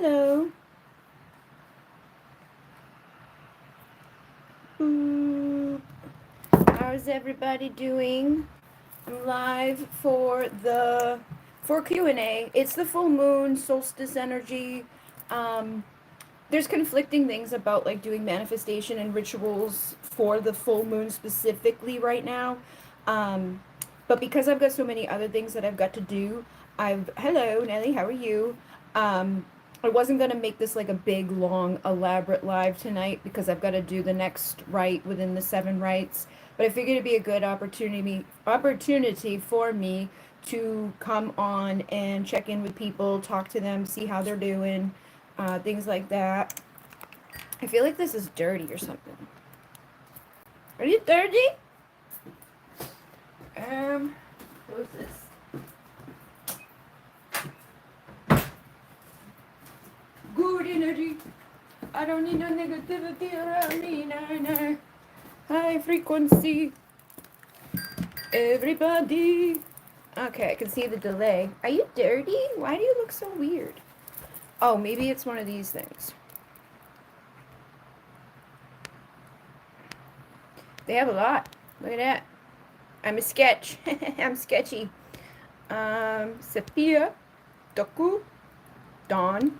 Hello. How's everybody doing? I'm live for Q&A. It's the full moon, solstice energy. Um, there's conflicting things about like doing manifestation and rituals for the full moon specifically right now. Um, but because I've got so many other things that I've got to do, hello Nelly, how are you? Um, I wasn't gonna make this like a big, long, elaborate live tonight because I've got to do the next rite within the 7 rites. But I figured it'd be a good opportunity for me to come on and check in with people, talk to them, see how they're doing, things like that. I feel like this is dirty or something. Are you dirty? What's this? Good energy. I don't need no negativity around me. Nah. High frequency. Everybody. Okay, I can see the delay. Are you dirty? Why do you look so weird? Oh, maybe it's one of these things. They have a lot. Look at that. I'm a sketch. I'm sketchy. Sepia, Doku, Dawn.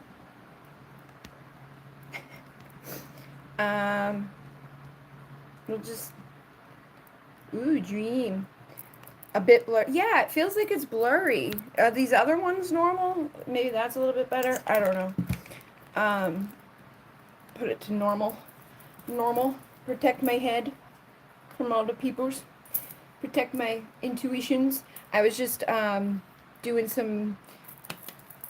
We'll just. Ooh, dream. A bit blurry. Yeah, it feels like it's blurry. Are these other ones normal? Maybe that's a little bit better. I don't know. Put it to normal. Normal. Protect my head from all the peoples. Protect my intuitions. I was just doing some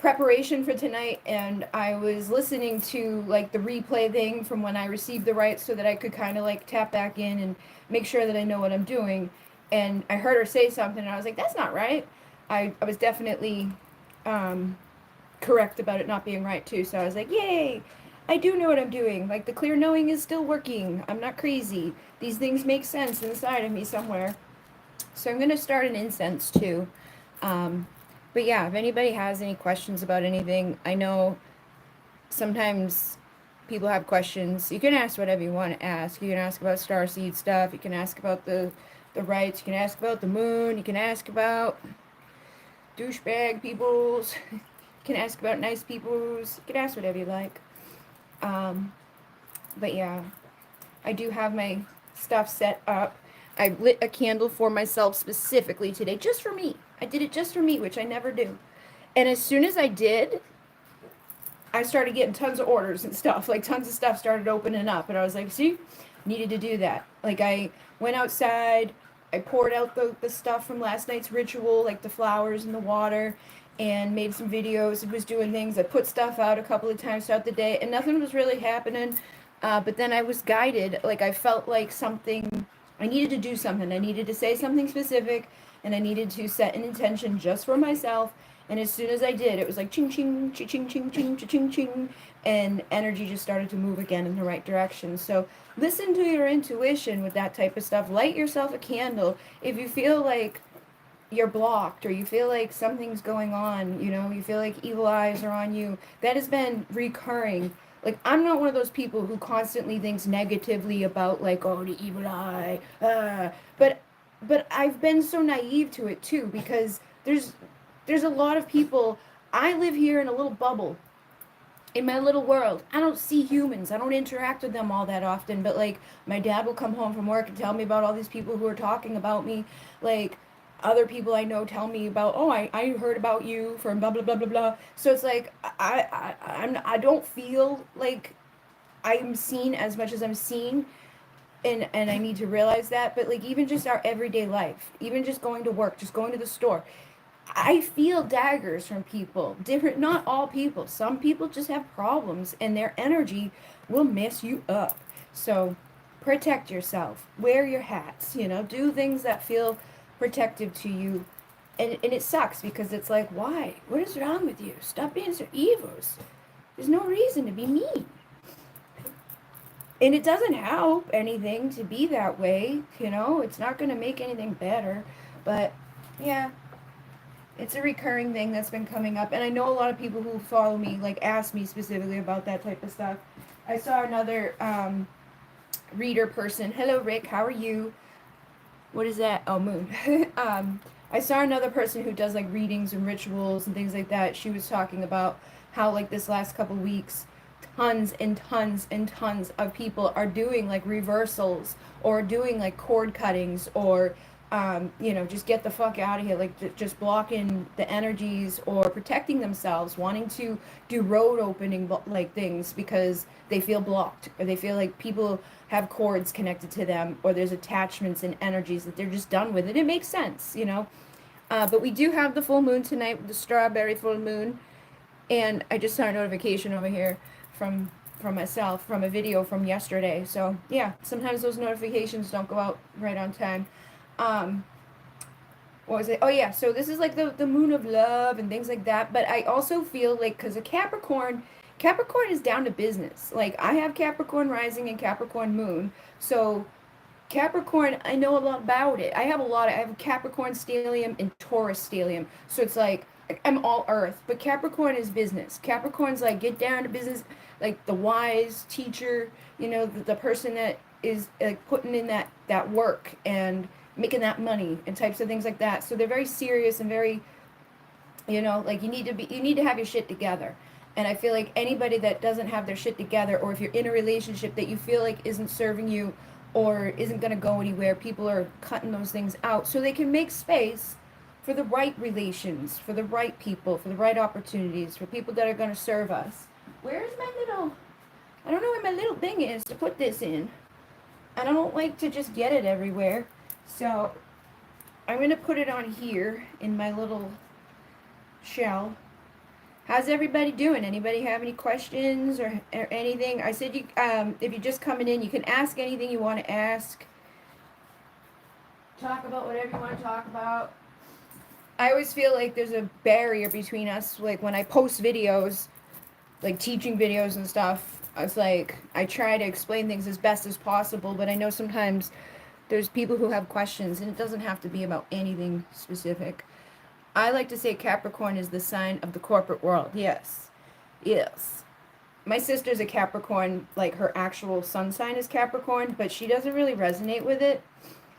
preparation for tonight, and I was listening to like the replay thing from when I received the rights so that I could kind of like tap back in and make sure that I know what I'm doing. And I heard her say something, and I was like, that's not right. I was definitely correct about it not being right too. So I was like, yay, I do know what I'm doing. Like the clear knowing is still working. I'm not crazy. These things make sense inside of me somewhere. So I'm going to start an incense too. But yeah, if anybody has any questions about anything, I know sometimes people have questions. You can ask whatever you want to ask. You can ask about starseed stuff. You can ask about the rights. You can ask about the moon. You can ask about douchebag peoples. You can ask about nice peoples. You can ask whatever you like. But yeah, I do have my stuff set up. I lit a candle for myself specifically today, just for me. I did it just for me, which I never do. And as soon as I did, I started getting tons of orders and stuff. Like tons of stuff started opening up. And I was like, see, needed to do that. Like I went outside, I poured out the stuff from last night's ritual, like the flowers and the water, and made some videos. Was doing things. I put stuff out a couple of times throughout the day, and nothing was really happening. But then I was guided. Like I felt like something, I needed to do something. I needed to say something specific, and I needed to set an intention just for myself. And as soon as I did, it was like ching ching ching ching ching ching ching ching, and energy just started to move again in the right direction. So listen to your intuition with that type of stuff. Light yourself a candle if you feel like you're blocked or you feel like something's going on, you feel like evil eyes are on you. That has been recurring. Like I'm not one of those people who constantly thinks negatively about like, oh, the evil eye, but I've been so naive to it too, because there's a lot of people. I live here in a little bubble in my little world. I don't see humans. I don't interact with them all that often. But like my dad will come home from work and tell me about all these people who are talking about me. Like other people I know tell me about, oh, I heard about you from blah blah blah blah blah. So it's like I don't feel like I'm seen as much as I'm seen. And I need to realize that. But like even just our everyday life, even just going to work, just going to the store, I feel daggers from people. Different, not all people. Some people just have problems and their energy will mess you up. So protect yourself. Wear your hats, do things that feel protective to you. And it sucks because it's like, why? What is wrong with you? Stop being so evil. There's no reason to be mean. And it doesn't help anything to be that way, It's not going to make anything better. But yeah, It's a recurring thing that's been coming up, and I know a lot of people who follow me like ask me specifically about that type of stuff. I saw another reader person. Hello, Rick. How are you? What is that? Oh, moon. I saw another person who does like readings and rituals and things like that. She was talking about how like this last couple weeks, tons and tons and tons of people are doing like reversals or doing like cord cuttings or just get the fuck out of here, like just blocking the energies or protecting themselves, wanting to do road opening like things because they feel blocked or they feel like people have cords connected to them or there's attachments and energies that they're just done with. And it makes sense, you know. But we do have the full moon tonight, the strawberry full moon, and I just saw a notification over here from myself from a video from yesterday. So yeah, sometimes those notifications don't go out right on time. Um, what was it? Oh yeah, so this is like the moon of love and things like that. But I also feel like because of Capricorn is down to business. Like I have Capricorn rising and Capricorn moon, so Capricorn, I know a lot about it. I have Capricorn stellium and Taurus stellium. So it's like I'm all earth, but Capricorn is business. Capricorn's like get down to business, like the wise teacher, the person that is like putting in that work and making that money and types of things like that. So they're very serious and very, like you need to have your shit together. And I feel like anybody that doesn't have their shit together, or if you're in a relationship that you feel like isn't serving you or isn't going to go anywhere, people are cutting those things out so they can make space for the right relations, for the right people, for the right opportunities, for people that are going to serve us. Where's my little, I don't know where my little thing is to put this in. I don't like to just get it everywhere. So I'm going to put it on here in my little shell. How's everybody doing? Anybody have any questions or anything? I said you if you're just coming in, you can ask anything you want to ask. Talk about whatever you want to talk about. I always feel like there's a barrier between us. Like when I post videos, like teaching videos and stuff, I was like, I try to explain things as best as possible, but I know sometimes there's people who have questions, and it doesn't have to be about anything specific. I like to say Capricorn is the sign of the corporate world. Yes. Yes. My sister's a Capricorn, like her actual sun sign is Capricorn, but she doesn't really resonate with it.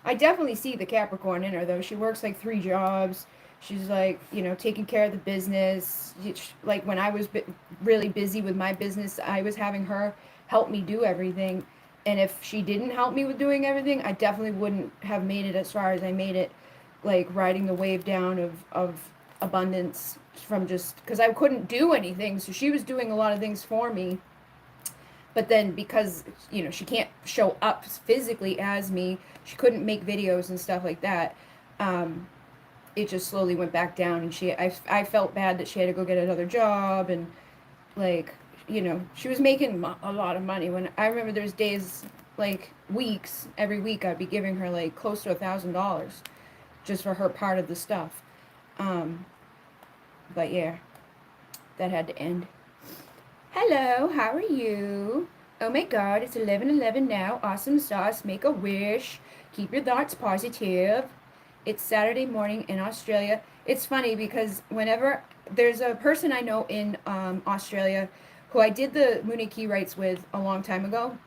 I definitely see the Capricorn in her, though. She works like 3 jobs. She's like, taking care of the business. Like when I was really busy with my business, I was having her help me do everything. And if she didn't help me with doing everything, I definitely wouldn't have made it as far as I made it, like riding the wave down of abundance from just because I couldn't do anything. So she was doing a lot of things for me. But then because, she can't show up physically as me, she couldn't make videos and stuff like that. It just slowly went back down, and I felt bad that she had to go get another job, and like, she was making a lot of money. When I remember there's days, like weeks, every week I'd be giving her like close to $1,000 just for her part of the stuff. But yeah, that had to end. Hello, how are you? Oh my god, it's 11:11 now. Awesome sauce, make a wish. Keep your thoughts positive. It's Saturday morning in Australia. It's funny because whenever there's a person I know in Australia who I did the Munich rights with a long time ago,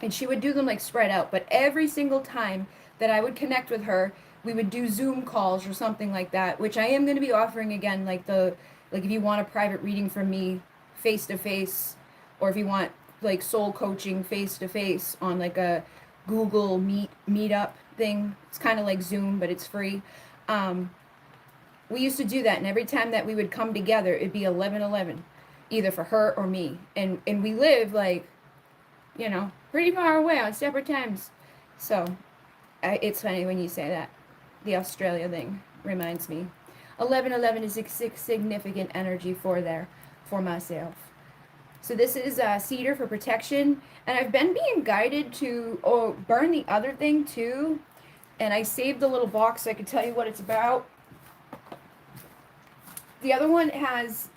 and she would do them like spread out, but every single time that I would connect with her, we would do Zoom calls or something like that, which I am going to be offering again, like if you want a private reading from me face to face, or if you want like soul coaching face to face on like a Google meetup thing. It's kind of like Zoom, but it's free. We used to do that, and every time that we would come together, it'd be 11:11, either for her or me, and we live like, pretty far away on separate times. So it's funny when you say that. The Australia thing reminds me. 11:11 is a significant energy for myself. So this is cedar for protection, and I've been being guided to burn the other thing too, and I saved the little box so I could tell you what it's about. The other one has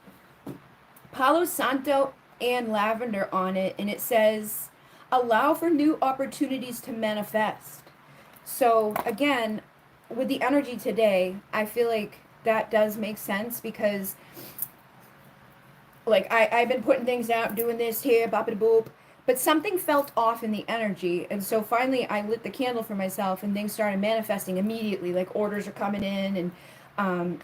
Palo Santo and lavender on it, and it says, allow for new opportunities to manifest. So again, with the energy today, I feel like that does make sense, because like I've been putting things out, doing this here, boppity boop, but something felt off in the energy. And so finally I lit the candle for myself and things started manifesting immediately. Like orders are coming in, and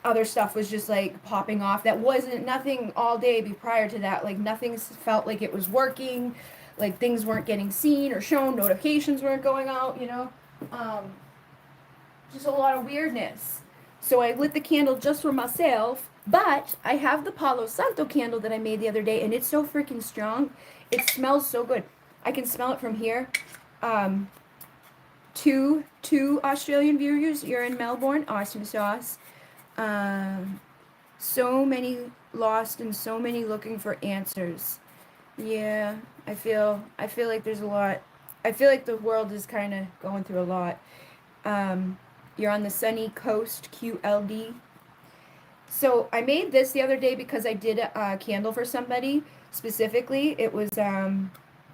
other stuff was just like popping off. That wasn't nothing all day prior to that. Like nothing felt like it was working. Like things weren't getting seen or shown. Notifications weren't going out, Um, just a lot of weirdness. So I lit the candle just for myself, but I have the Palo Santo candle that I made the other day, and it's so freaking strong. It smells so good. I can smell it from here. Um, two Australian viewers. You're in Melbourne. Awesome sauce. Um, so many lost and so many looking for answers. Yeah, I feel like there's a lot. I feel like the world is kind of going through a lot. Um, you're on the sunny coast, QLD. So I made this the other day because I did a candle for somebody specifically. It was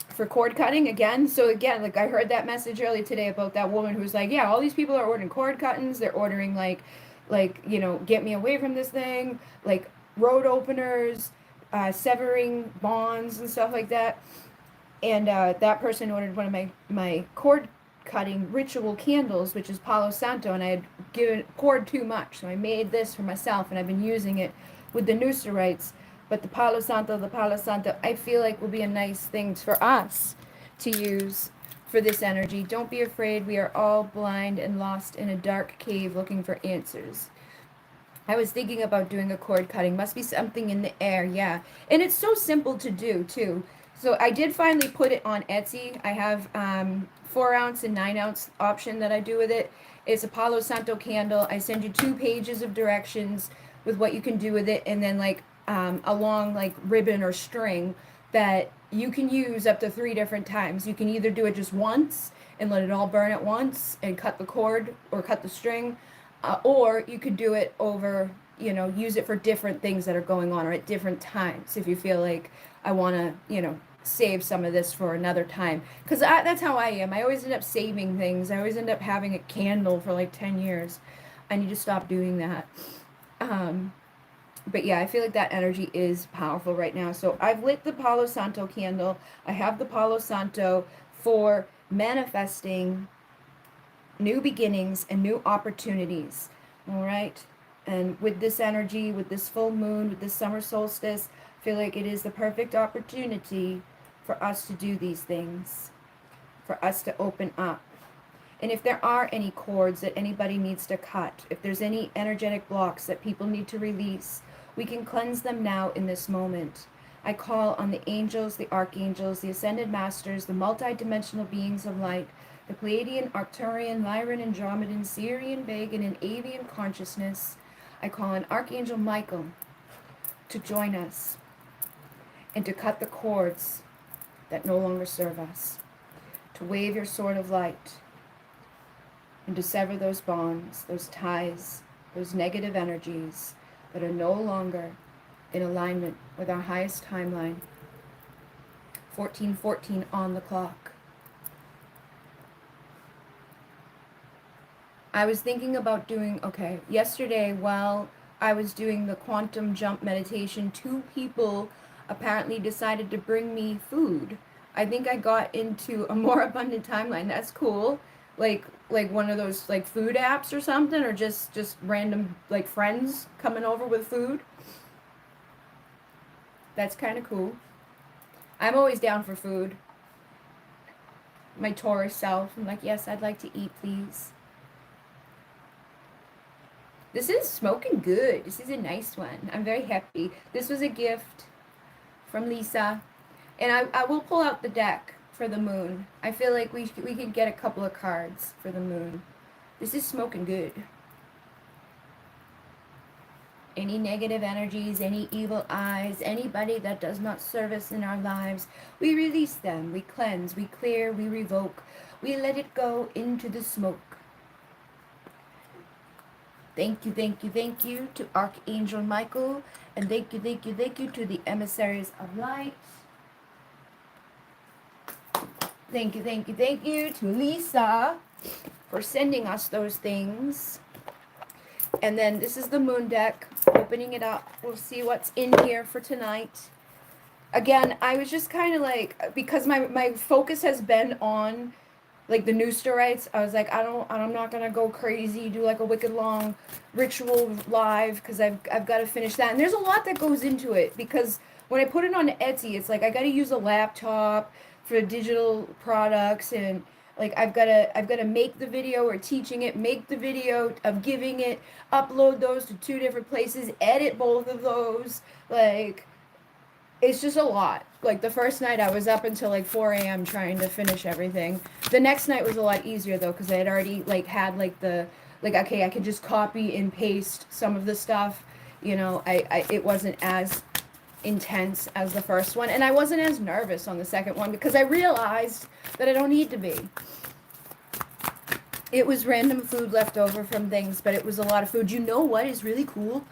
for cord cutting again. So again, like I heard that message earlier today about that woman who's like, yeah, all these people are ordering cord cuttings. They're ordering like get me away from this thing, like road openers, severing bonds and stuff like that. And that person ordered one of my cord cutting ritual candles, which is Palo Santo, and I had poured too much, so I made this for myself, and I've been using it with the Nusarites. But the Palo Santo, I feel like will be a nice thing for us to use for this energy. Don't be afraid. We are all blind and lost in a dark cave looking for answers. I was thinking about doing a cord cutting. Must be something in the air, yeah. And it's so simple to do, too. So I did finally put it on Etsy. I have 4-ounce and 9-ounce option that I do with it. It's a Palo Santo candle. I send you 2 pages of directions with what you can do with it, and then like a long like ribbon or string that you can use up to 3 different times. You can either do it just once and let it all burn at once and cut the cord or cut the string, or you could do it over, use it for different things that are going on or at different times if you feel like I want to, save some of this for another time. Because that's how I am. I always end up saving things. I always end up having a candle for like 10 years. I need to stop doing that. But yeah, I feel like that energy is powerful right now. So I've lit the Palo Santo candle. I have the Palo Santo for manifesting new beginnings and new opportunities. All right. And with this energy, with this full moon, with this summer solstice, I feel like it is the perfect opportunity for us to do these things, for us to open up. And if there are any cords that anybody needs to cut, if there's any energetic blocks that people need to release, we can cleanse them now in this moment. I call on the angels, the archangels, the ascended masters, the multidimensional beings of light, the Pleiadian, Arcturian, Lyran, Andromedan, Sirian, Vegan, and Avian consciousness. I call on Archangel Michael to join us and to cut the cords that no longer serve us, to wave your sword of light and to sever those bonds, those ties, those negative energies that are no longer in alignment with our highest timeline. 1414 on the clock. I was thinking about doing, yesterday while I was doing the quantum jump meditation, 2 people apparently decided to bring me food. I think I got into a more abundant timeline. That's cool. Like one of those like food apps or something, or just random like friends coming over with food. That's kind of cool. I'm always down for food. My Taurus self. I'm like, yes, I'd like to eat, please. This is smoking good. This is a nice one. I'm very happy. This was a gift from Lisa. And I will pull out the deck for the moon. I feel like we could get a couple of cards for the moon. This is smoking good. Any negative energies, any evil eyes, anybody that does not serve us in our lives, we release them, we cleanse, we clear, we revoke, we let it go into the smoke. Thank you, thank you, thank you to Archangel Michael, and thank you, thank you, thank you to the emissaries of light. Thank you, thank you, thank you to Lisa for sending us those things. And then this is the moon deck. Opening it up. We'll see what's in here for tonight. Again, I was just kind of like, because my focus has been on like the new rights. I was like, I'm not gonna go crazy, do like a wicked long ritual live, because I've got to finish that. And there's a lot that goes into it, because when I put it on Etsy, it's like I got to use a laptop for digital products, and like I've got to make the video or teaching it, make the video of giving it, upload those to two different places, edit both of those, like it's just a lot. Like the first night I was up until like 4 a.m. trying to finish everything. The next night was a lot easier though, because I had already like had like the like okay, I could just copy and paste some of the stuff. You know, I it wasn't as intense as the first one, and I wasn't as nervous on the second one because I realized that I don't need to be. It was random food left over from things, but it was a lot of food. You know what is really cool?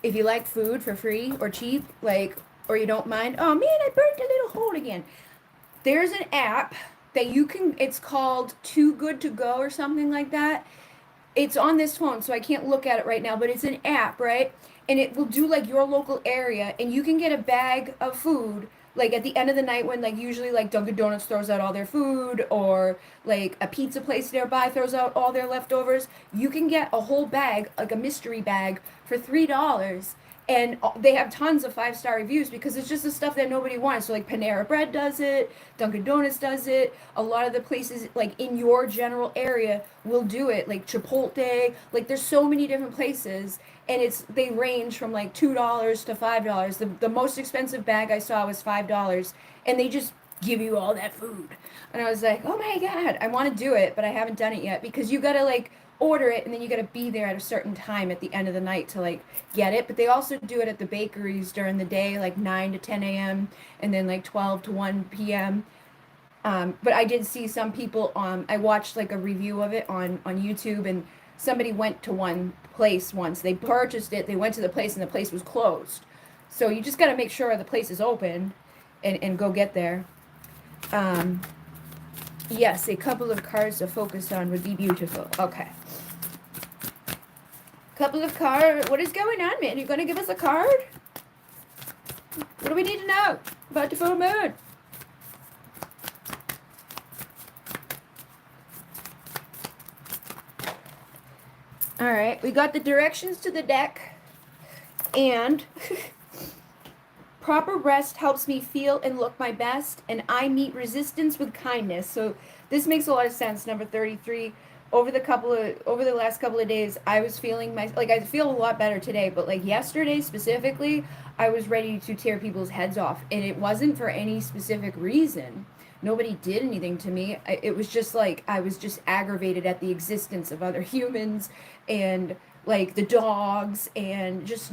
If you like food for free or cheap, like, or you don't mind, oh man, I burnt a little hole again. There's an app that you can, it's called Too Good to Go or something like that. It's on this phone, so I can't look at it right now, but it's an app, right? And it will do like your local area, and you can get a bag of food like at the end of the night when like usually like Dunkin' Donuts throws out all their food, or like a pizza place nearby throws out all their leftovers. You can get a whole bag, like a mystery bag, for $3. And they have tons of 5-star reviews because it's just the stuff that nobody wants. So like Panera Bread does it, Dunkin' Donuts does it. A lot of the places like in your general area will do it. Like Chipotle, like there's so many different places, and they range from like $2 to $5. The most expensive bag I saw was $5, and they just give you all that food. And I was like, oh my god, I want to do it, but I haven't done it yet because you gotta like order it, and then you got to be there at a certain time at the end of the night to like get it. But they also do it at the bakeries during the day, like 9 to 10 a.m. and then like 12 to 1 p.m. But I did see some people I watched like a review of it on YouTube, and somebody went to one place once. They purchased it, they went to the place, and the place was closed. So you just got to make sure the place is open and go get there. Yes, a couple of cards to focus on would be beautiful. Okay. Couple of cards. What is going on, man? You gonna give us a card? What do we need to know about the full moon? Alright, we got the directions to the deck, and proper rest helps me feel and look my best, and I meet resistance with kindness. So this makes a lot of sense. Number 33. Over the last couple of days, I was feeling I feel a lot better today, but like yesterday specifically, I was ready to tear people's heads off, and it wasn't for any specific reason. Nobody did anything to me. It was just like I was just aggravated at the existence of other humans, and like the dogs, and just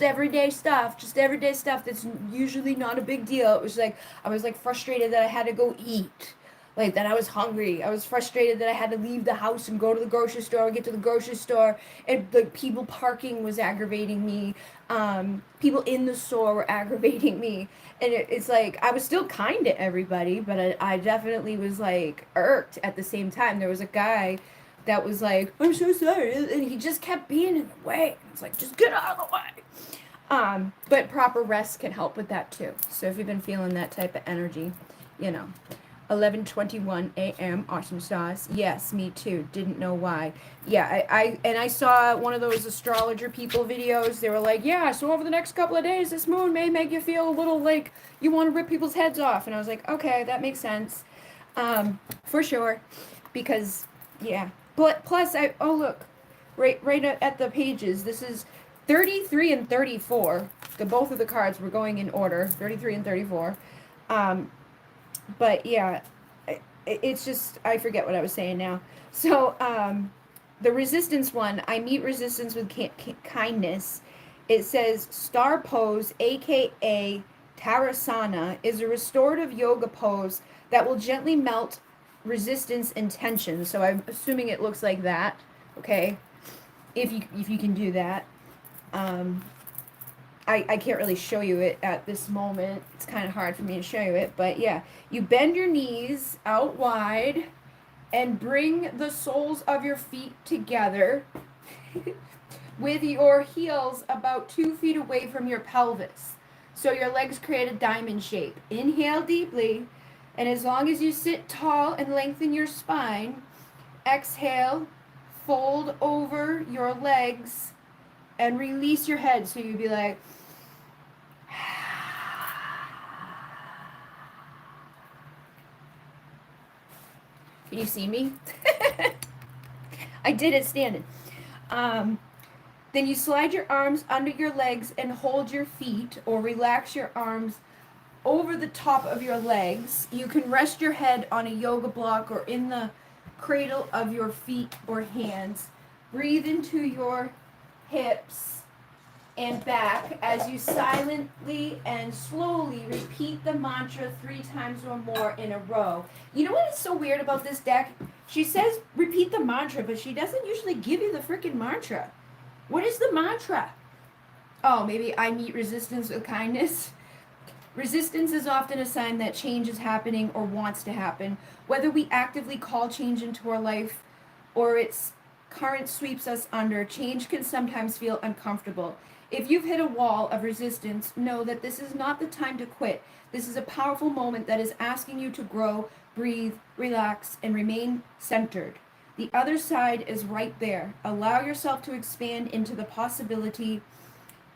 everyday stuff that's usually not a big deal. It was like I was like frustrated that I had to go eat, like that I was hungry. I was frustrated that I had to leave the house and go to the grocery store, get to the grocery store, and like people parking was aggravating me. People in the store were aggravating me, and it's like I was still kind to everybody, but I definitely was like irked at the same time. There was a guy that was like, I'm so sorry, and he just kept being in the way. It's like, just get out of the way. But proper rest can help with that too. So if you've been feeling that type of energy, you know. 11:21 a.m. Awesome sauce. Yes, me too. Didn't know why. Yeah, I saw one of those astrologer people videos. They were like, yeah, so over the next couple of days, this moon may make you feel a little like you want to rip people's heads off. And I was like, okay, that makes sense. For sure. Because, yeah. Plus, look, right at the pages, this is 33 and 34. Both of the cards were going in order, 33 and 34. But yeah, it's just, I forget what I was saying now. So, the resistance one, I meet resistance with kindness. It says star pose, aka Tarasana, is a restorative yoga pose that will gently melt resistance and tension. So I'm assuming it looks like that. Okay, if you can do that. I can't really show you it at this moment. It's kind of hard for me to show you it, but yeah. You bend your knees out wide and bring the soles of your feet together. with your heels about 2 feet away from your pelvis. So your legs create a diamond shape. Inhale deeply, and as long as you sit tall and lengthen your spine, exhale, fold over your legs, and release your head. So you'd be like, can you see me? I did it standing. Then you slide your arms under your legs and hold your feet, or relax your arms over the top of your legs. You can rest your head on a yoga block or in the cradle of your feet or hands. Breathe into your hips and back as you silently and slowly repeat the mantra 3 times or more in a row. You know what is so weird about this deck? She says repeat the mantra, but she doesn't usually give you the freaking mantra. What is the mantra? Oh, maybe I meet resistance with kindness. Resistance is often a sign that change is happening or wants to happen. Whether we actively call change into our life or its current sweeps us under, change can sometimes feel uncomfortable. If you've hit a wall of resistance, know that this is not the time to quit. This is a powerful moment that is asking you to grow, breathe, relax, and remain centered. The other side is right there. Allow yourself to expand into the possibility.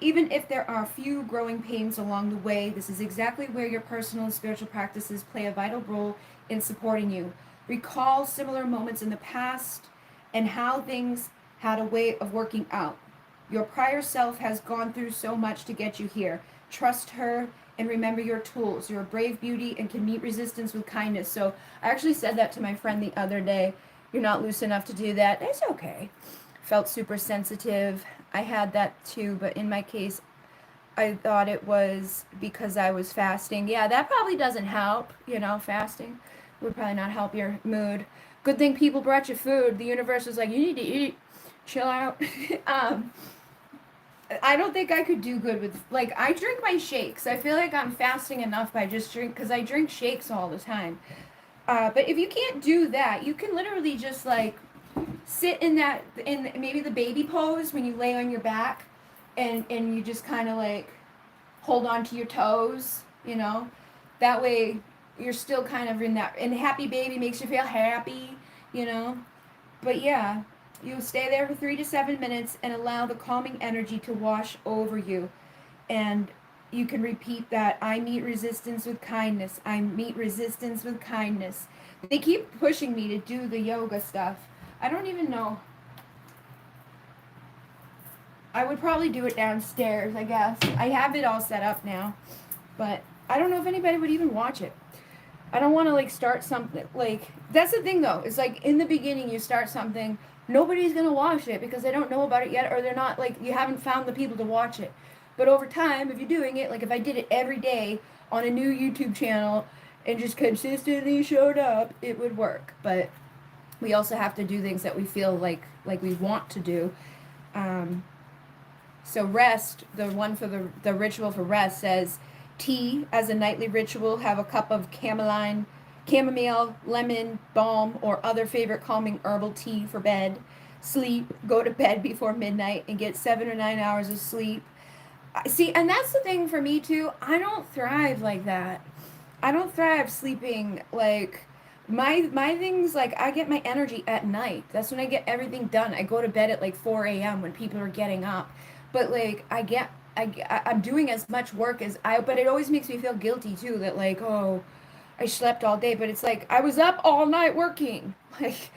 Even if there are a few growing pains along the way, this is exactly where your personal and spiritual practices play a vital role in supporting you. Recall similar moments in the past and how things had a way of working out. Your prior self has gone through so much to get you here. Trust her and remember your tools. You're a brave beauty and can meet resistance with kindness. So I actually said that to my friend the other day. You're not loose enough to do that. It's okay. Felt super sensitive. I had that too, but in my case, I thought it was because I was fasting. Yeah, that probably doesn't help, fasting would probably not help your mood. Good thing people brought you food. The universe was like, you need to eat, chill out. I don't think I could do good with, like, I drink my shakes. I feel like I'm fasting enough by just because I drink shakes all the time. But if you can't do that, you can literally just, like, sit in maybe the baby pose when you lay on your back and you just kind of, like, hold on to your toes, That way you're still kind of in that, and happy baby makes you feel happy, But yeah, you stay there for 3 to 7 minutes and allow the calming energy to wash over you. And you can repeat that. I meet resistance with kindness. I meet resistance with kindness. They keep pushing me to do the yoga stuff. I don't even know. I would probably do it downstairs, I guess. I have it all set up now. But I don't know if anybody would even watch it. I don't want to, like, start something. Like, that's the thing, though. It's like, in the beginning, you start something. Nobody's going to watch it because they don't know about it yet, or they're not, like, you haven't found the people to watch it. But over time, if you're doing it, like, if I did it every day on a new YouTube channel and just consistently showed up, it would work. But we also have to do things that we feel like we want to do. So rest, the one for the ritual for rest says, tea as a nightly ritual. Have a cup of chamomile, lemon, balm, or other favorite calming herbal tea for bed. Sleep. Go to bed before midnight and get 7 or 9 hours of sleep. See, and that's the thing for me too. I don't thrive like that. I don't thrive sleeping like my things. Like, I get my energy at night. That's when I get everything done. I go to bed at like 4 a.m. when people are getting up. But like I'm doing as much work as but it always makes me feel guilty too that, like, oh, I slept all day, but it's like I was up all night working. Like,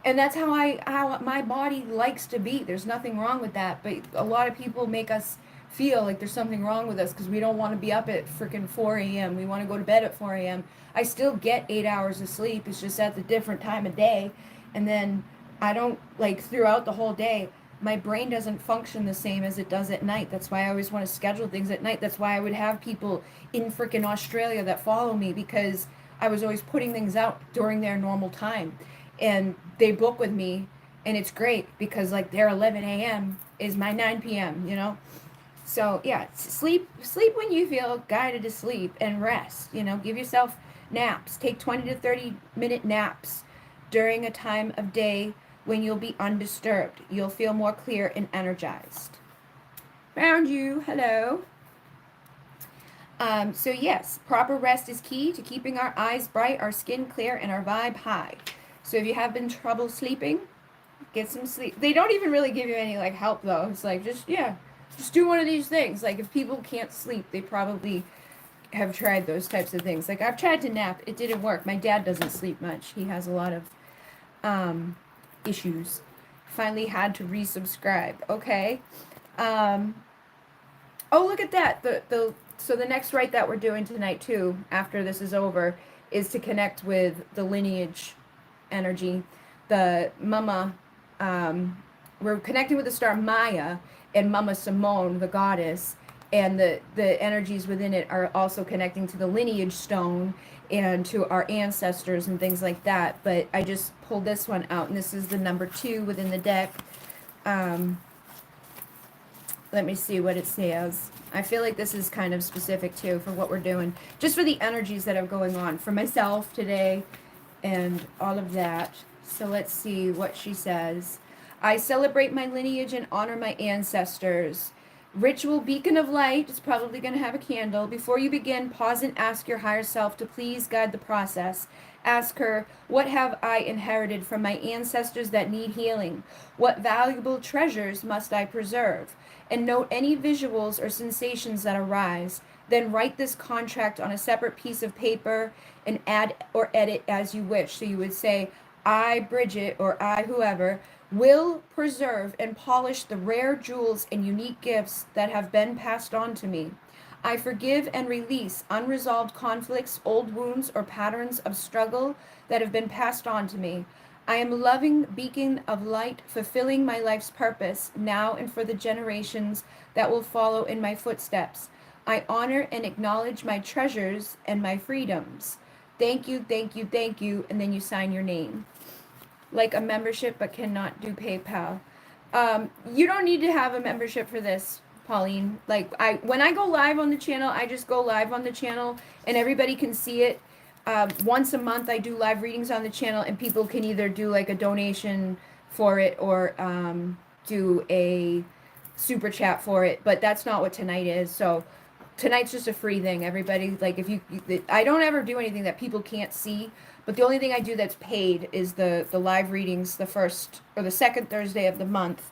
and that's how my body likes to be. There's nothing wrong with that, but a lot of people make us feel like there's something wrong with us because we don't want to be up at freaking 4 a.m. We want to go to bed at 4 a.m. I still get 8 hours of sleep. It's just at a different time of day. And then I don't, like, throughout the whole day, my brain doesn't function the same as it does at night. That's why I always want to schedule things at night. That's why I would have people in freaking Australia that follow me, because I was always putting things out during their normal time. And they book with me, and it's great because, like, their 11 a.m. is my 9 p.m., So, yeah, sleep when you feel guided to sleep, and rest, give yourself naps. Take 20 to 30 minute naps during a time of day when you'll be undisturbed. You'll feel more clear and energized. Found you. Hello. So yes, proper rest is key to keeping our eyes bright, our skin clear, and our vibe high. So if you have been trouble sleeping, get some sleep. They don't even really give you any like help though. It's like just do one of these things. Like if people can't sleep, they probably have tried those types of things. Like I've tried to nap, it didn't work. My dad doesn't sleep much. He has a lot of issues. Finally had to resubscribe. Okay. Um, oh, look at that. So the next rite that we're doing tonight too, after this is over, is to connect with the lineage energy. The Mama, we're connecting with the star Maya and Mama Simone, the goddess, and the energies within it are also connecting to the lineage stone and to our ancestors and things like that. But I just pulled this one out, and this is the number 2 within the deck. Let me see what it says. I feel like this is kind of specific too for what we're doing, just for the energies that are going on for myself today and all of that. So let's see what she says. I celebrate my lineage and honor my ancestors. Ritual beacon of light is probably going to have a candle. Before you begin, pause and ask your higher self to please guide the process. Ask her, what have I inherited from my ancestors that need healing? What valuable treasures must I preserve? And note any visuals or sensations that arise. Then write this contract on a separate piece of paper and add or edit as you wish. So you would say, I, Bridget, or I, whoever, will preserve and polish the rare jewels and unique gifts that have been passed on to me. I forgive and release unresolved conflicts, old wounds, or patterns of struggle that have been passed on to me. I am a loving beacon of light, fulfilling my life's purpose now and for the generations that will follow in my footsteps. I honor and acknowledge my treasures and my freedoms. Thank you, thank you, thank you, and then you sign your name. Like a membership, but cannot do PayPal. You don't need to have a membership for this, Pauline. Like when I go live on the channel, I just go live on the channel, and everybody can see it. Once a month, I do live readings on the channel, and people can either do like a donation for it or do a super chat for it. But that's not what tonight is. So tonight's just a free thing. Everybody, like, if you, I don't ever do anything that people can't see. But the only thing I do that's paid is the live readings, the first or the second Thursday of the month.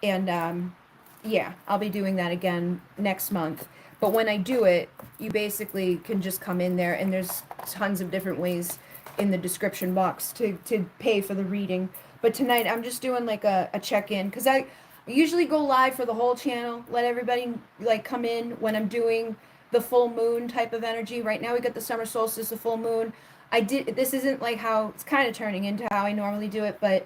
And yeah, I'll be doing that again next month. But when I do it, you basically can just come in there, and there's tons of different ways in the description box to pay for the reading. But tonight I'm just doing like a check-in, because I usually go live for the whole channel, let everybody like come in when I'm doing the full moon type of energy. Right now we got the summer solstice, the full moon. This isn't like how, it's kind of turning into how I normally do it, but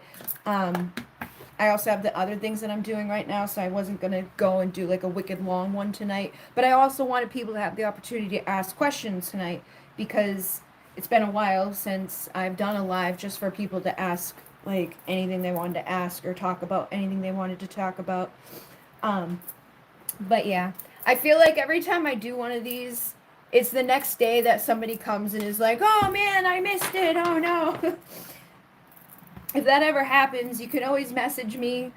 I also have the other things that I'm doing right now, so I wasn't going to go and do like a wicked long one tonight. But I also wanted people to have the opportunity to ask questions tonight, because it's been a while since I've done a live just for people to ask like anything they wanted to ask or talk about anything they wanted to talk about. But yeah, I feel like every time I do one of these, it's the next day that somebody comes and is like, oh man, I missed it, oh no. If that ever happens, you can always message me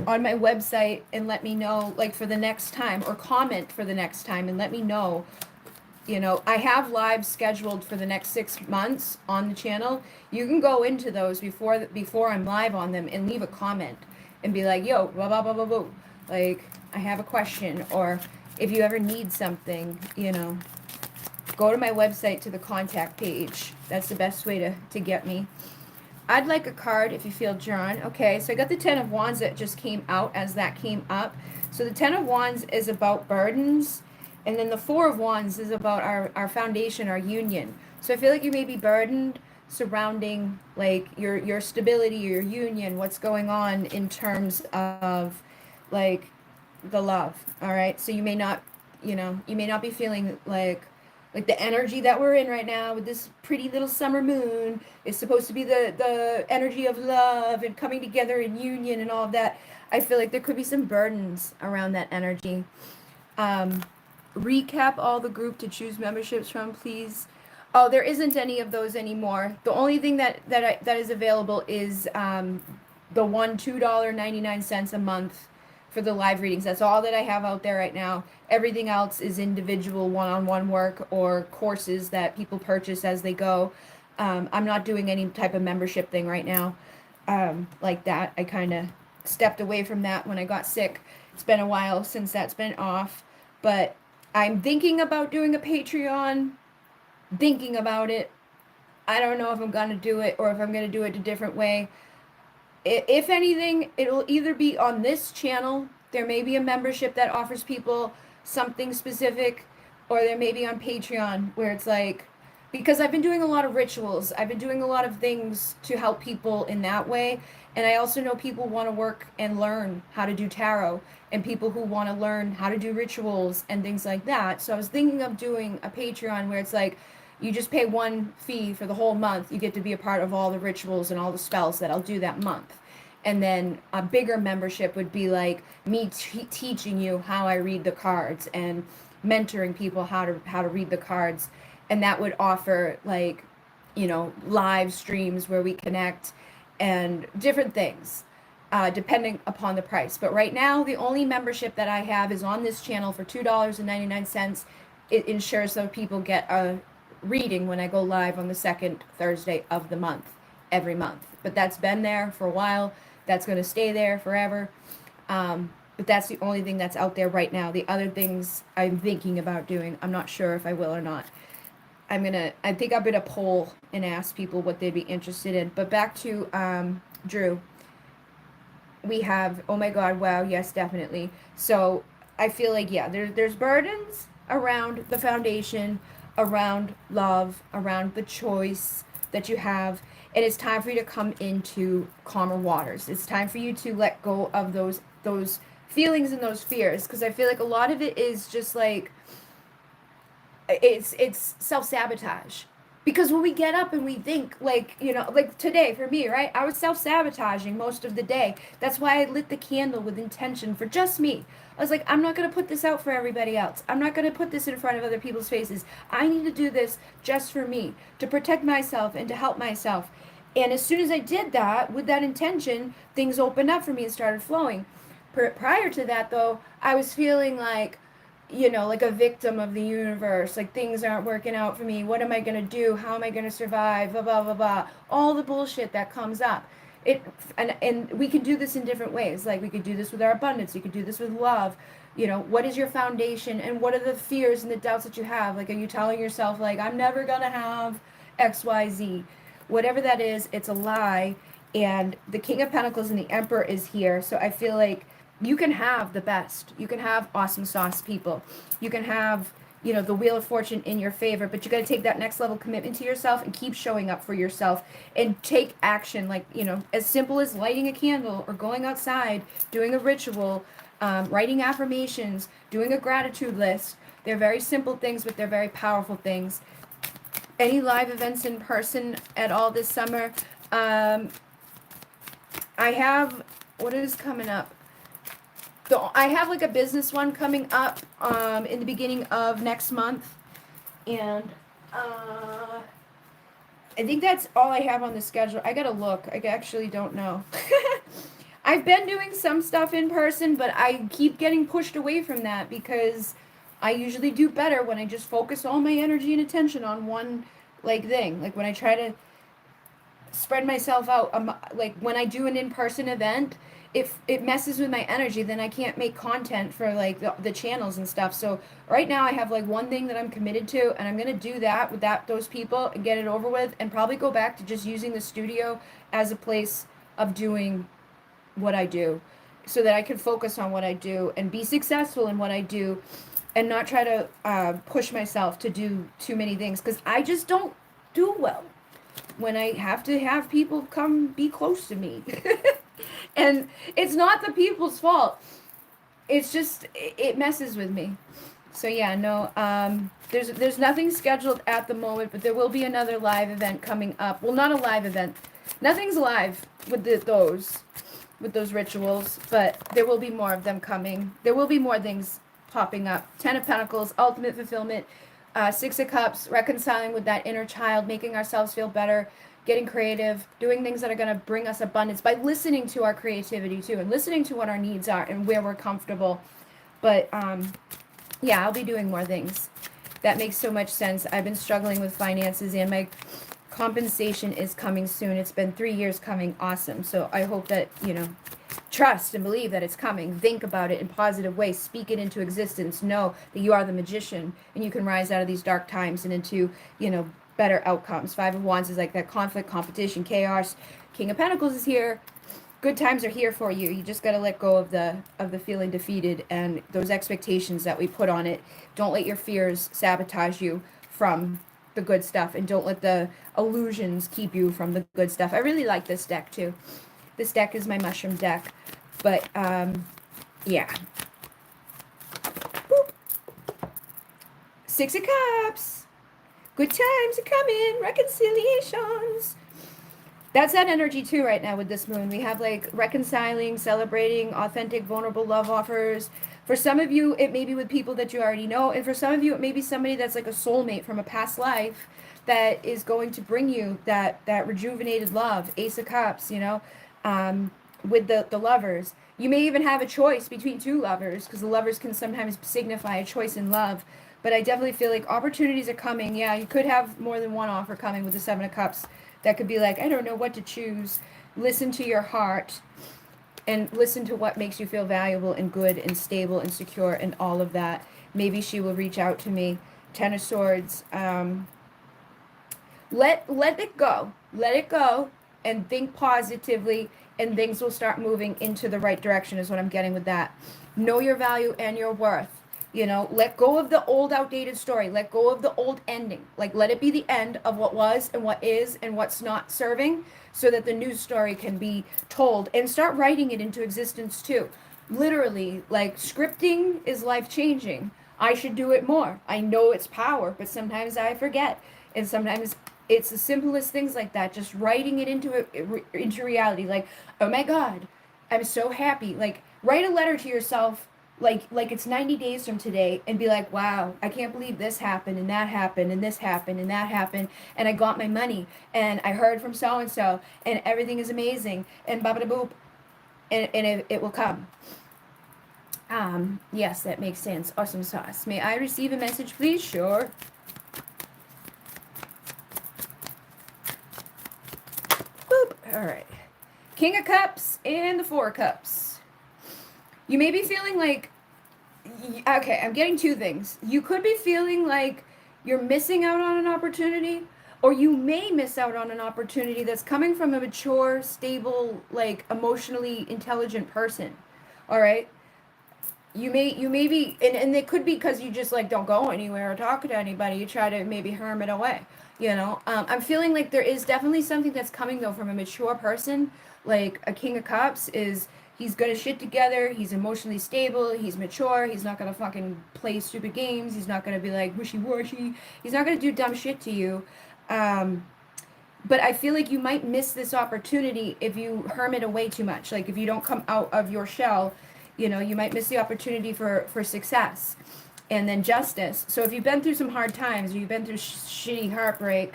on my website and let me know, like, for the next time, or comment for the next time and let me know. You know, I have lives scheduled for the next 6 months on the channel. You can go into those before I'm live on them and leave a comment and be like, yo, blah, blah, blah, blah, blah. Like, I have a question, or if you ever need something, you know, go to my website to the contact page. That's the best way to get me. I'd like a card if you feel drawn. Okay, so I got the Ten of Wands that just came out as that came up. So the Ten of Wands is about burdens, and then the Four of Wands is about our foundation, our union. So I feel like you may be burdened surrounding like your stability, your union, what's going on in terms of like the love. All right, so you may not, you may not be feeling like the energy that we're in right now with this pretty little summer moon is supposed to be the energy of love and coming together in union and all of that. I feel like there could be some burdens around that energy. Recap all the group to choose memberships from, please. Oh, there isn't any of those anymore. The only thing that is available is the one $2.99 a month for the live readings. That's all that I have out there right now. Everything else is individual one-on-one work or courses that people purchase as they go. I'm not doing any type of membership thing right now, like that. I kind of stepped away from that when I got sick. It's been a while since that's been off, but I'm thinking about doing a Patreon, thinking about it. I don't know if I'm going to do it or if I'm going to do it a different way. If anything, it'll either be on this channel. There may be a membership that offers people something specific, or there may be on Patreon where it's like, because I've been doing a lot of rituals, I've been doing a lot of things to help people in that way. And I also know people want to work and learn how to do tarot, and people who want to learn how to do rituals and things like that. So I was thinking of doing a Patreon where it's like, you just pay one fee for the whole month. You get to be a part of all the rituals and all the spells that I'll do that month. And then a bigger membership would be like me teaching you how I read the cards and mentoring people how to read the cards. And that would offer like, live streams where we connect and different things, depending upon the price. But right now, the only membership that I have is on this channel for $2.99. It ensures that people get a reading when I go live on the second Thursday of the month, every month. But that's been there for a while. That's going to stay there forever. But that's the only thing that's out there right now. The other things I'm thinking about doing, I'm not sure if I will or not. I think I'm gonna poll and ask people what they'd be interested in. But back to Drew. We have, oh my God, wow, yes, definitely. So I feel like, yeah, there's burdens around the foundation, around love, around the choice that you have. And it's time for you to come into calmer waters. It's time for you to let go of those feelings and those fears. Because I feel like a lot of it is just like, it's self-sabotage. Because when we get up and we think, like, like today for me, right, I was self-sabotaging most of the day. That's why I lit the candle with intention for just me. I was like, I'm not going to put this out for everybody else. I'm not going to put this in front of other people's faces. I need to do this just for me, to protect myself and to help myself. And as soon as I did that with that intention, things opened up for me and started flowing. Prior to that, though, I was feeling like, like a victim of the universe, like things aren't working out for me. What am I going to do? How am I going to survive? Blah, blah, blah, blah. All the bullshit that comes up. And we can do this in different ways. Like we could do this with our abundance. You could do this with love. What is your foundation and what are the fears and the doubts that you have? Like, are you telling yourself like, I'm never going to have XYZ? Whatever that is, it's a lie. And the King of Pentacles and the Emperor is here. So I feel like you can have the best. You can have awesome sauce people. You can have, the Wheel of Fortune in your favor, but you got to take that next level commitment to yourself and keep showing up for yourself and take action. Like, as simple as lighting a candle or going outside, doing a ritual, writing affirmations, doing a gratitude list. They're very simple things, but they're very powerful things. Any live events in person at all this summer? I have, what is coming up? I have like a business one coming up in the beginning of next month, and I think that's all I have on the schedule. I gotta look. I actually don't know. I've been doing some stuff in person, but I keep getting pushed away from that because I usually do better when I just focus all my energy and attention on one thing. Like when I try to spread myself out, like when I do an in-person event, if it messes with my energy, then I can't make content for like the channels and stuff. So right now I have like one thing that I'm committed to, and I'm gonna do that with those people and get it over with, and probably go back to just using the studio as a place of doing what I do, so that I can focus on what I do and be successful in what I do, and not try to push myself to do too many things, because I just don't do well when I have to have people come be close to me. And it's not the people's fault. It's just, it messes with me. So yeah, no, there's nothing scheduled at the moment, but there will be another live event coming up. Well, not a live event. Nothing's live with those rituals, but there will be more of them coming. There will be more things popping up. 10 of Pentacles, ultimate fulfillment, 6 of Cups, reconciling with that inner child, making ourselves feel better, getting creative, doing things that are going to bring us abundance by listening to our creativity too, and listening to what our needs are and where we're comfortable. But yeah, I'll be doing more things. That makes so much sense. I've been struggling with finances, and my compensation is coming soon. It's been 3 years coming. Awesome. So I hope that, trust and believe that it's coming. Think about it in positive ways. Speak it into existence. Know that you are the magician and you can rise out of these dark times and into, better outcomes. Five of Wands is like that conflict, competition, chaos. King of Pentacles is here. Good times are here for you. You just got to let go of the feeling defeated and those expectations that we put on it. Don't let your fears sabotage you from the good stuff, and don't let the illusions keep you from the good stuff. I really like this deck too. This deck is my mushroom deck. But yeah. Boop. Six of Cups. Good times are coming. Reconciliations. That's that energy too right now with this moon. We have like reconciling, celebrating, authentic, vulnerable love offers. For some of you, it may be with people that you already know. And for some of you, it may be somebody that's like a soulmate from a past life that is going to bring you that rejuvenated love. Ace of Cups, with the lovers. You may even have a choice between two lovers, because the lovers can sometimes signify a choice in love. But I definitely feel like opportunities are coming. Yeah, you could have more than one offer coming with the Seven of Cups. That could be like, I don't know what to choose. Listen to your heart and listen to what makes you feel valuable and good and stable and secure and all of that. Maybe she will reach out to me. Ten of Swords. Let it go. Let it go and think positively, and things will start moving into the right direction is what I'm getting with that. Know your value and your worth. Let go of the old outdated story. Let go of the old ending. Like, let it be the end of what was and what is and what's not serving, so that the new story can be told, and start writing it into existence too. Literally, like, scripting is life-changing. I should do it more. I know it's power, but sometimes I forget. And sometimes it's the simplest things like that. Just writing it into reality. Like, oh my God, I'm so happy. Like, write a letter to yourself like it's 90 days from today, and be like, wow, I can't believe this happened and that happened and this happened and that happened, and I got my money, and I heard from so and everything is amazing, and blah blah boop, and it will come. Yes, that makes sense. Awesome sauce. May I receive a message, please? Sure. Boop. All right. King of Cups and the Four of Cups. You may be feeling like, okay, I'm getting two things. You could be feeling like you're missing out on an opportunity, or you may miss out on an opportunity that's coming from a mature, stable, like emotionally intelligent person. All right? You may be, and it could be because you just like don't go anywhere or talk to anybody. You try to maybe hermit away. I'm feeling like there is definitely something that's coming though from a mature person. Like a King of Cups is, he's got his shit together. He's emotionally stable. He's mature. He's not gonna fucking play stupid games. He's not gonna be like wishy-washy. He's not gonna do dumb shit to you. But I feel like you might miss this opportunity if you hermit away too much. Like if you don't come out of your shell, you might miss the opportunity for success. And then justice. So if you've been through some hard times, or you've been through shitty heartbreak,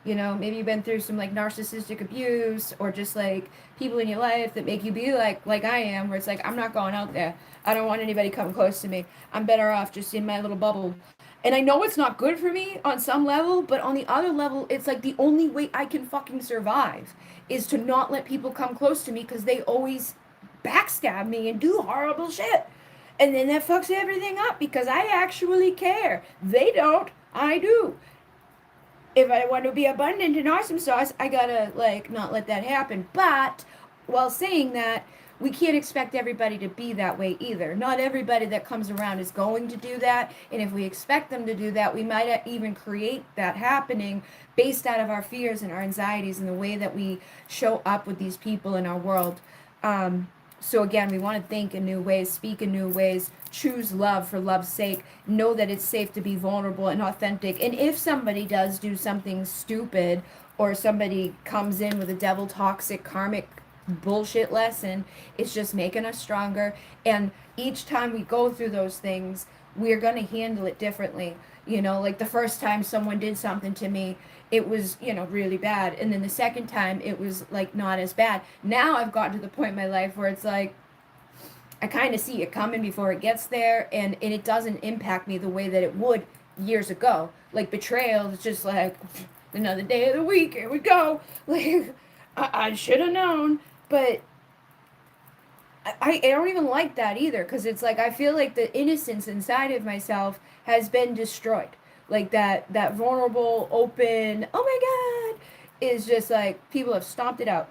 maybe you've been through some like narcissistic abuse, or just like people in your life that make you be like I am, where it's like, I'm not going out there. I don't want anybody coming close to me. I'm better off just in my little bubble. And I know it's not good for me on some level, but on the other level, it's like the only way I can fucking survive is to not let people come close to me, because they always backstab me and do horrible shit. And then that fucks everything up, because I actually care. They don't. I do. If I want to be abundant and awesome sauce, I gotta like not let that happen. But while saying that, we can't expect everybody to be that way either. Not everybody that comes around is going to do that. And if we expect them to do that, we might even create that happening based out of our fears and our anxieties and the way that we show up with these people in our world. So again, we want to think in new ways, speak in new ways, choose love for love's sake, know that it's safe to be vulnerable and authentic. And if somebody does do something stupid, or somebody comes in with a devil toxic karmic bullshit lesson, it's just making us stronger. And each time we go through those things, we're going to handle it differently. Like the first time someone did something to me, it was, really bad. And then the second time it was like not as bad. Now I've gotten to the point in my life where it's like I kind of see it coming before it gets there, and it doesn't impact me the way that it would years ago. Like betrayal is just like another day of the week, here we go. Like I should have known, but I don't even like that either, because it's like I feel like the innocence inside of myself has been destroyed. Like that vulnerable, open, oh my god, is just like people have stomped it out.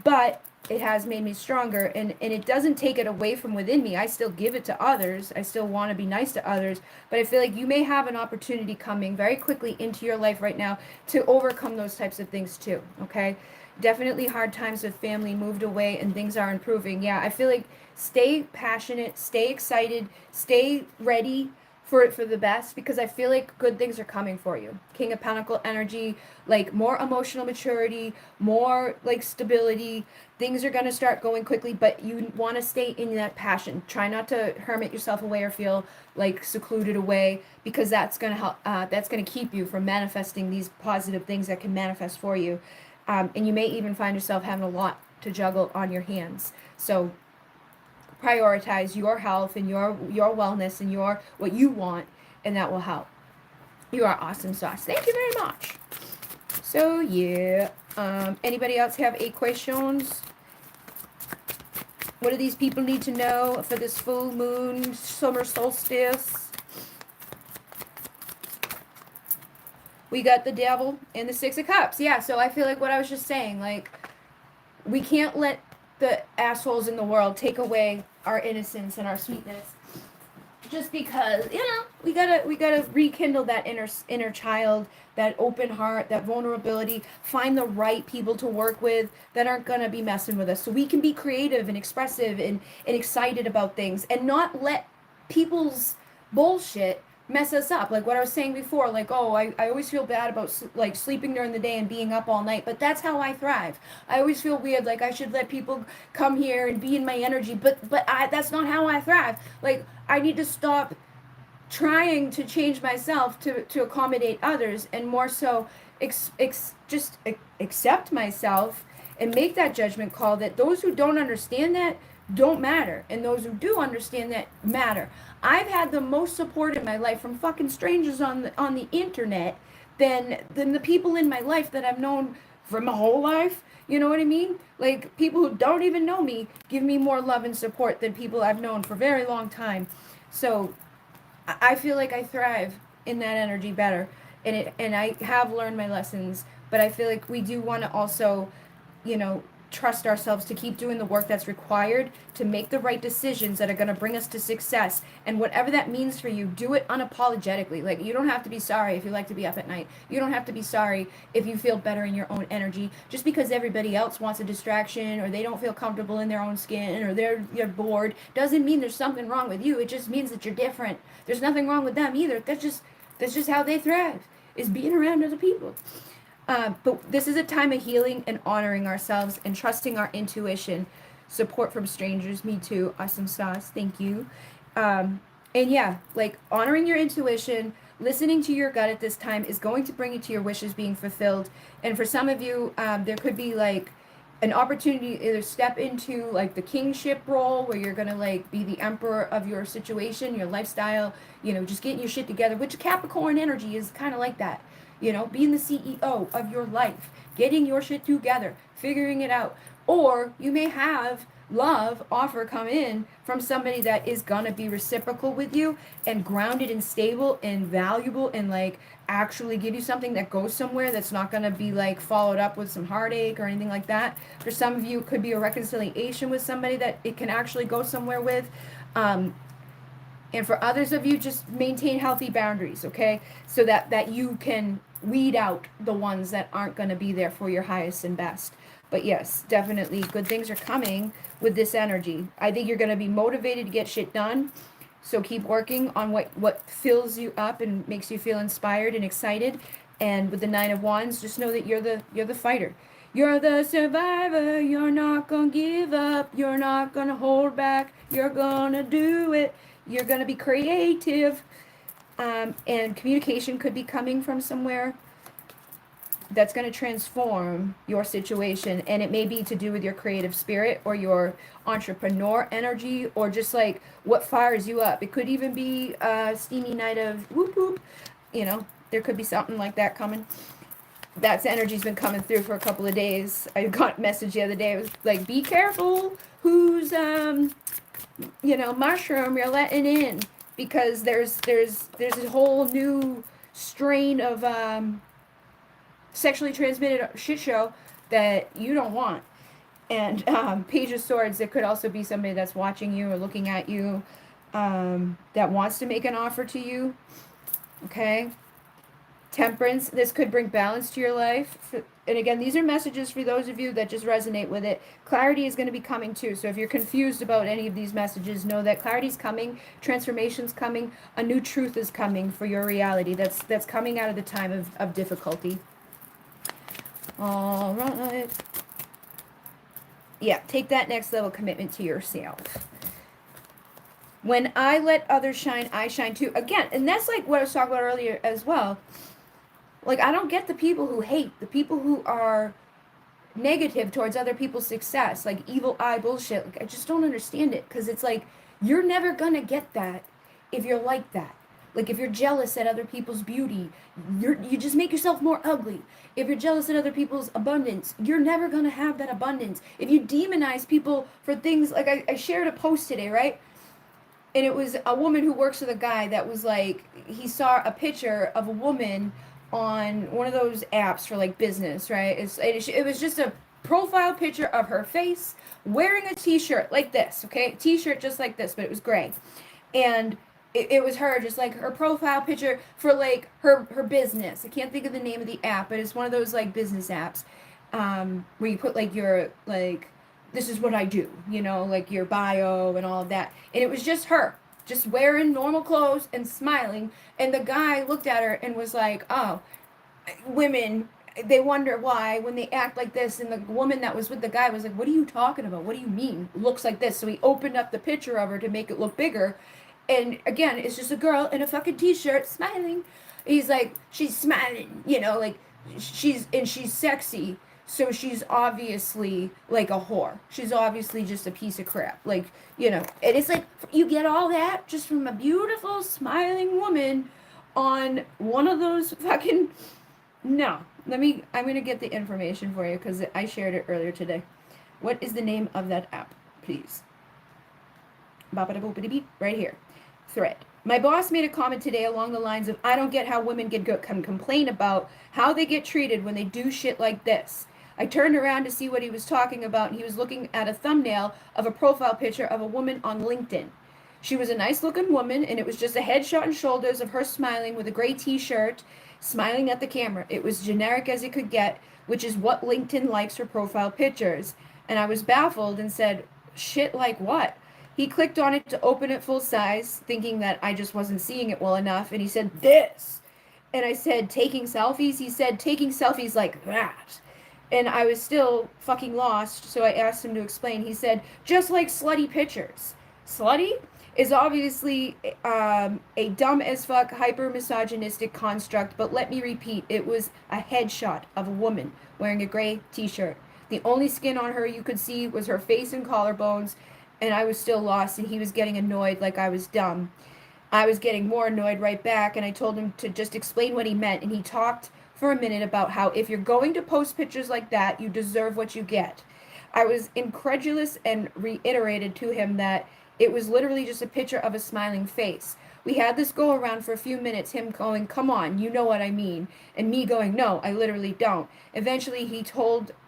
But it has made me stronger, and it doesn't take it away from within me. I still give it to others. I still want to be nice to others, but I feel like you may have an opportunity coming very quickly into your life right now to overcome those types of things too. Okay, definitely hard times with family, moved away, and things are improving. Yeah, I feel like stay passionate, stay excited, stay ready for the best, because I feel like good things are coming for you. King of Pentacle energy, like more emotional maturity, more like stability. Things are going to start going quickly, but you want to stay in that passion. Try not to hermit yourself away or feel like secluded away, because that's going to help, that's going to keep you from manifesting these positive things that can manifest for you. And you may even find yourself having a lot to juggle on your hands. So prioritize your health and your wellness and your what you want, and that will help. You are awesome sauce. Thank you very much. So yeah, anybody else have a questions? What do these people need to know for this full moon summer solstice? We got the devil and the 6 of cups. Yeah, so I feel like what I was just saying, like we can't let the assholes in the world take away our innocence and our sweetness, just because we gotta rekindle that inner child, that open heart, that vulnerability. Find the right people to work with that aren't gonna be messing with us, so we can be creative and expressive and excited about things, and not let people's bullshit mess us up. Like what I was saying before, like, oh, I always feel bad about like sleeping during the day and being up all night, but that's how I thrive. I always feel weird, like I should let people come here and be in my energy, but that's not how I thrive. Like I need to stop trying to change myself to accommodate others, and more so just accept myself and make that judgment call that those who don't understand that don't matter, and those who do understand that matter. I've had the most support in my life from fucking strangers on the internet than the people in my life that I've known for my whole life. You know what I mean? Like people who don't even know me give me more love and support than people I've known for a very long time. So I feel like I thrive in that energy better, and I have learned my lessons. But I feel like we do want to also, you know, trust ourselves to keep doing the work that's required to make the right decisions that are going to bring us to success. And whatever that means for you, do it unapologetically. Like you don't have to be sorry if you like to be up at night. You don't have to be sorry if you feel better in your own energy. Just because everybody else wants a distraction, or they don't feel comfortable in their own skin, or you're bored, doesn't mean there's something wrong with you. It just means that you're different. There's nothing wrong with them either. That's just how they thrive, is being around other people. But this is a time of healing and honoring ourselves and trusting our intuition. Support from strangers, me too. Awesome sauce, thank you. And yeah, like honoring your intuition, listening to your gut at this time is going to bring you to your wishes being fulfilled. And for some of you, there could be like an opportunity to either step into like the kingship role, where you're gonna like be the emperor of your situation, your lifestyle, just getting your shit together, which Capricorn energy is kind of like that. Being the CEO of your life, getting your shit together, figuring it out. Or you may have love offer come in from somebody that is gonna be reciprocal with you and grounded and stable and valuable, and like actually give you something that goes somewhere, that's not gonna be like followed up with some heartache or anything like that. For some of you, it could be a reconciliation with somebody that it can actually go somewhere with. And for others of you, just maintain healthy boundaries, okay? So that you can weed out the ones that aren't going to be there for your highest and best. But yes, definitely good things are coming with this energy. I think you're going to be motivated to get shit done. So keep working on what fills you up and makes you feel inspired and excited. And with the 9 of Wands, just know that you're the fighter. You're the survivor. You're not going to give up. You're not going to hold back. You're going to do it. You're going to be creative. And communication could be coming from somewhere. that's going to transform your situation. And it may be to do with your creative spirit or your entrepreneur energy, or just like what fires you up. It could even be a steamy night of whoop whoop. You know, there could be something like that coming. That's energy's been coming through for a couple of days. I got a message the other day. It was like, be careful who's mushroom you're letting in, because there's a whole new strain of sexually transmitted shit show that you don't want. And Page of Swords, there could also be somebody that's watching you or looking at you, that wants to make an offer to you. Okay. Temperance, this could bring balance to your life. And again, these are messages for those of you that just resonate with it. Clarity is going to be coming too. So if you're confused about any of these messages, know that clarity is coming, transformation's coming, a new truth is coming for your reality. That's coming out of the time of difficulty. All right. Yeah, take that next level commitment to yourself. When I let others shine, I shine too. Again, and that's like what I was talking about earlier as well. Like, I don't get the people who hate, the people who are negative towards other people's success, like evil eye bullshit. Like, I just don't understand it, because it's like, you're never gonna get that if you're like that. Like, if you're jealous at other people's beauty, you just make yourself more ugly. If you're jealous at other people's abundance, you're never gonna have that abundance. If you demonize people for things, like I shared a post today, right? And it was a woman who works with a guy that was like, he saw a picture of a woman on one of those apps for like business, right? It was just a profile picture of her face wearing a t-shirt like this, okay? T-shirt just like this, but it was gray. And it was her, just like her profile picture for like her business. I can't think of the name of the app, but it's one of those like business apps, where you put like your, like, this is what I do, like your bio and all of that. And it was just her, just wearing normal clothes and smiling. And the guy looked at her and was like, oh, women, they wonder why when they act like this. And the woman that was with the guy was like, what are you talking about? What do you mean? Looks like this. So he opened up the picture of her to make it look bigger. And again, it's just a girl in a fucking t-shirt smiling. He's like, she's smiling, like she's sexy. So she's obviously like a whore. She's obviously just a piece of crap. Like, and it's like, you get all that just from a beautiful, smiling woman on one of those fucking... No. I'm going to get the information for you, because I shared it earlier today. What is the name of that app, please? Bop-a-da-boop-a-da-beep, right here. Thread. My boss made a comment today along the lines of, I don't get how women can complain about how they get treated when they do shit like this. I turned around to see what he was talking about, and he was looking at a thumbnail of a profile picture of a woman on LinkedIn. She was a nice-looking woman, and it was just a headshot and shoulders of her smiling with a gray t-shirt, smiling at the camera. It was generic as it could get, which is what LinkedIn likes for profile pictures. And I was baffled and said, shit like what? He clicked on it to open it full size, thinking that I just wasn't seeing it well enough, and he said, this. And I said, taking selfies? He said, taking selfies like that. And I was still fucking lost, so I asked him to explain. He said, just like slutty pictures. Slutty is obviously a dumb as fuck, hyper misogynistic construct, but let me repeat, it was a headshot of a woman wearing a gray t-shirt. The only skin on her you could see was her face and collarbones, and I was still lost, and he was getting annoyed like I was dumb. I was getting more annoyed right back, and I told him to just explain what he meant, and he talked for a minute about how if you're going to post pictures like that, you deserve what you get. I was incredulous and reiterated to him that it was literally just a picture of a smiling face. We had this go around for a few minutes, him going, come on, you know what I mean, and me going, no, I literally don't. Eventually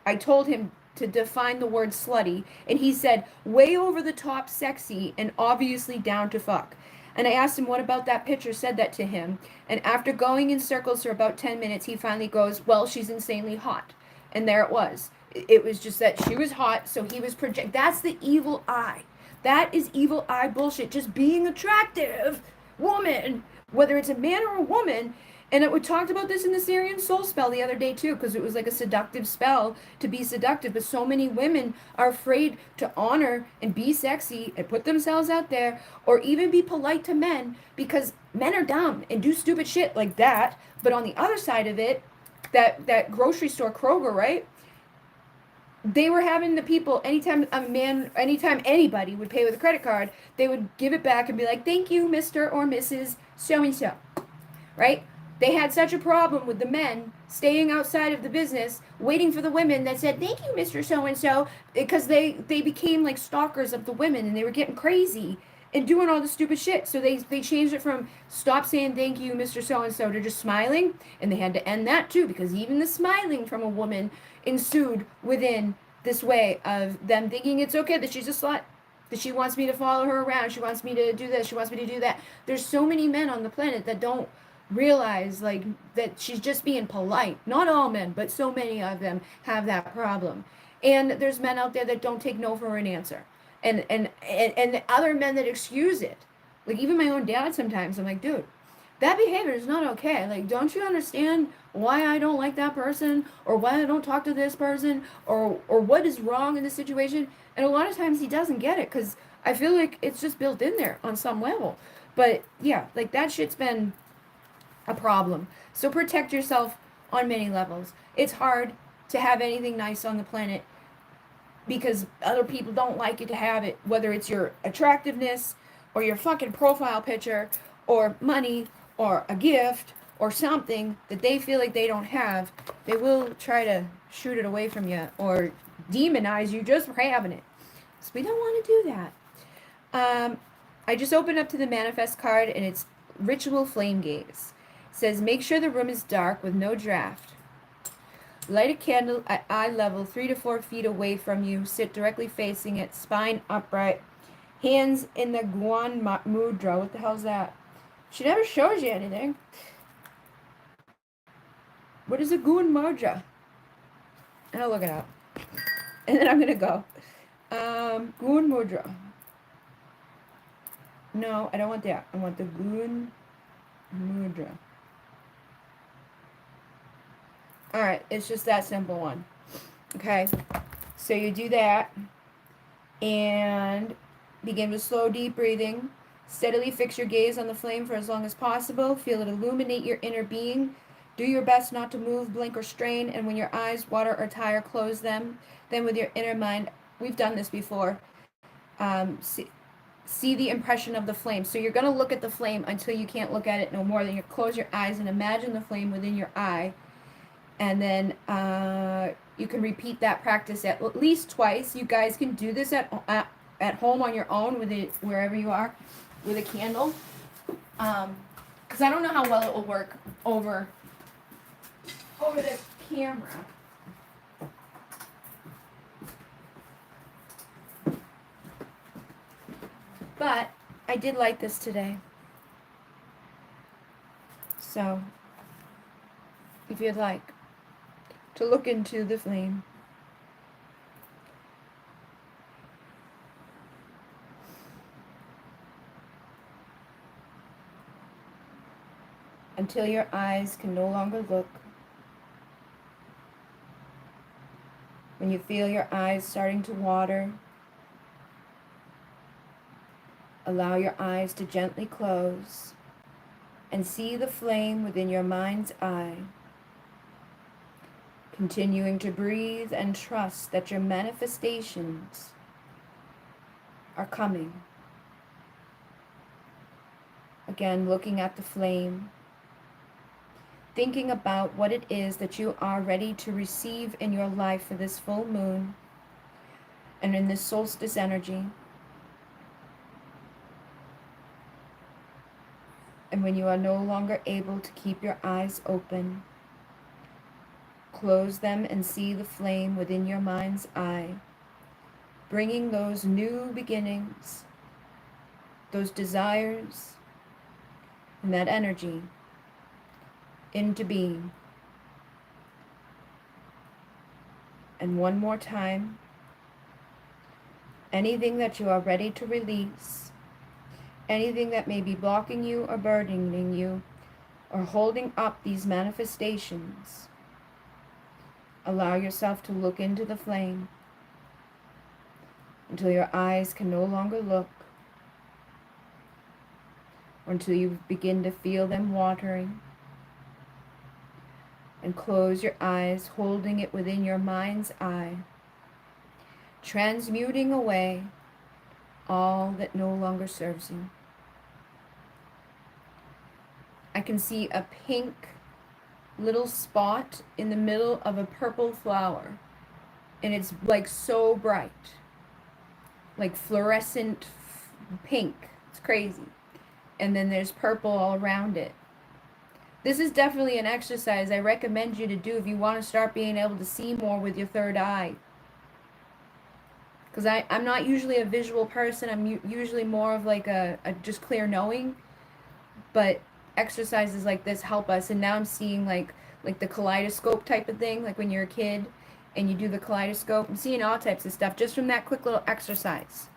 I told him to define the word slutty, and he said, way over the top sexy and obviously down to fuck. And I asked him what about that picture said that to him, and after going in circles for about 10 minutes, he finally goes, well, she's insanely hot. And there it was. It was just that she was hot, so he was that's the evil eye. That is evil eye bullshit. Just being attractive woman, whether it's a man or a woman. And we talked about this in the Syrian soul spell the other day too, because it was like a seductive spell to be seductive. But so many women are afraid to honor and be sexy and put themselves out there, or even be polite to men, because men are dumb and do stupid shit like that. But on the other side of it, that grocery store, Kroger, right? They were having the people, anytime anybody would pay with a credit card, they would give it back and be like, thank you, Mr. or Mrs. So and so, right? They had such a problem with the men staying outside of the business, waiting for the women that said, thank you, Mr. So and so, because they became like stalkers of the women and they were getting crazy and doing all the stupid shit. So they changed it from stop saying thank you, Mr. So and so, to just smiling. And they had to end that too, because even the smiling from a woman ensued within this way of them thinking it's okay that she's a slut, that she wants me to follow her around, she wants me to do this, she wants me to do that. There's so many men on the planet that don't realize like that she's just being polite. Not all men, but so many of them have that problem. And there's men out there that don't take no for an answer. And other men that excuse it. Like even my own dad sometimes, I'm like, dude, that behavior is not okay. Like, don't you understand why I don't like that person, or why I don't talk to this person, or what is wrong in this situation? And a lot of times he doesn't get it because I feel like it's just built in there on some level. But yeah, like that shit's been a problem. So protect yourself on many levels. It's hard to have anything nice on the planet because other people don't like you to have it, whether it's your attractiveness or your fucking profile picture or money or a gift or something that they feel like they don't have. They will try to shoot it away from you or demonize you just for having it. So we don't want to do that. I just opened up to the manifest card and it's ritual flame gaze. It says make sure the room is dark with no draft. Light a candle at eye level 3 to 4 feet away from you. Sit directly facing it, spine upright, hands in the Guan Mudra. What the hell's that? She never shows you anything. What is a Guan Mudra? And I'll look it up. And then I'm going to go. Guan Mudra. No, I don't want that. I want the Guan Mudra. Alright, it's just that simple one. Okay, so you do that and begin with slow, deep breathing. Steadily fix your gaze on the flame for as long as possible. Feel it illuminate your inner being. Do your best not to move, blink, or strain, and when your eyes water or tire, close them. Then with your inner mind, we've done this before, see the impression of the flame. So you're going to look at the flame until you can't look at it no more. Then you close your eyes and imagine the flame within your eye. And then you can repeat that practice at least twice. You guys can do this at home on your own with it, wherever you are, with a candle. Because I don't know how well it will work over the camera. But I did like this today. So if you'd like to look into the flame. Until your eyes can no longer look. When you feel your eyes starting to water, allow your eyes to gently close and see the flame within your mind's eye. Continuing to breathe and trust that your manifestations are coming. Again, looking at the flame, thinking about what it is that you are ready to receive in your life for this full moon and in this solstice energy. And when you are no longer able to keep your eyes open, close them and see the flame within your mind's eye, bringing those new beginnings, those desires, and that energy into being. And one more time, anything that you are ready to release, anything that may be blocking you or burdening you or holding up these manifestations, allow yourself to look into the flame until your eyes can no longer look, or until you begin to feel them watering. And close your eyes, holding it within your mind's eye, transmuting away all that no longer serves you. I can see a pink little spot in the middle of a purple flower, and it's like so bright, like fluorescent pink. It's crazy. And then there's purple all around it. This is definitely an exercise I recommend you to do if you want to start being able to see more with your third eye. Because I'm not usually a visual person. I'm usually more of like a just clear knowing. But exercises like this help us. And now I'm seeing like the kaleidoscope type of thing, like when you're a kid and you do the kaleidoscope. I'm seeing all types of stuff just from that quick little exercise.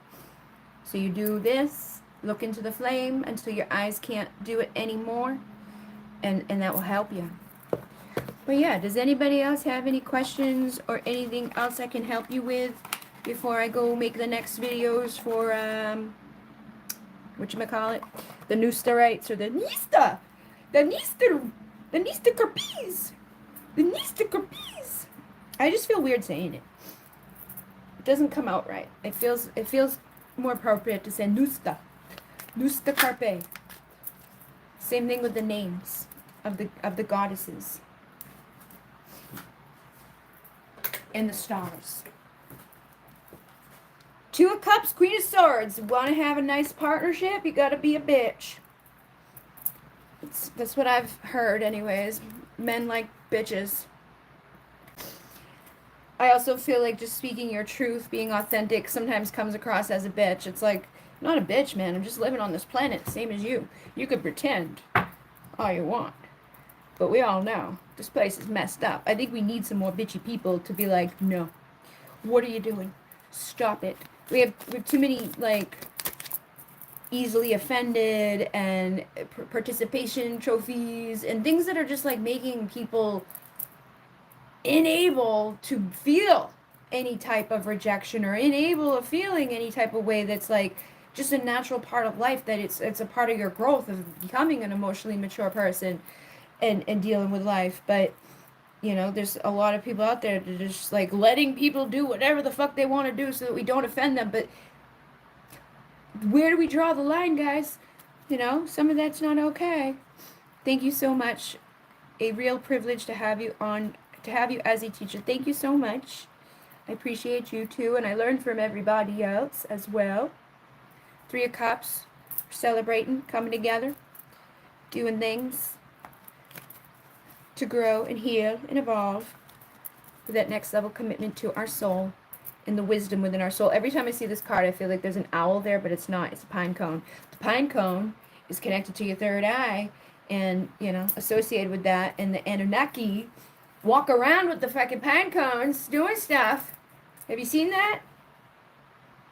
So you do this, look into the flame until your eyes can't do it anymore. And that will help you. But yeah, does anybody else have any questions or anything else I can help you with before I go make the next videos for whatchamacallit? The Nustarites or the Nista Karpies. The Nista Karpies. I just feel weird saying it. It doesn't come out right. It feels more appropriate to say Nusta Carpe. Same thing with the names of the goddesses and the stars. Two of Cups, Queen of Swords. Want to have a nice partnership? You got to be a bitch. That's what I've heard, anyways. Men like bitches. I also feel like just speaking your truth, being authentic, sometimes comes across as a bitch. It's like, I'm not a bitch, man. I'm just living on this planet, same as you. You could pretend all you want. But we all know this place is messed up. I think we need some more bitchy people to be like, no. What are you doing? Stop it. We have too many, like, easily offended and participation trophies and things that are just, like, making people unable to feel any type of rejection or unable of feeling any type of way that's, like, just a natural part of life, that it's a part of your growth of becoming an emotionally mature person and dealing with life. But you know, there's a lot of people out there that are just like letting people do whatever the fuck they want to do so that we don't offend them. But where do we draw the line, guys? You know, some of that's not okay. Thank you so much. A real privilege to have you on, to have you as a teacher. Thank you so much. I appreciate you too, and I learned from everybody else as well. Three of Cups, celebrating, coming together, doing things to grow and heal and evolve with that next level commitment to our soul and the wisdom within our soul. Every time I see this card, I feel like there's an owl there, but it's not. It's a pine cone. The pine cone is connected to your third eye and, you know, associated with that. And the Anunnaki walk around with the fucking pine cones doing stuff. Have you seen that?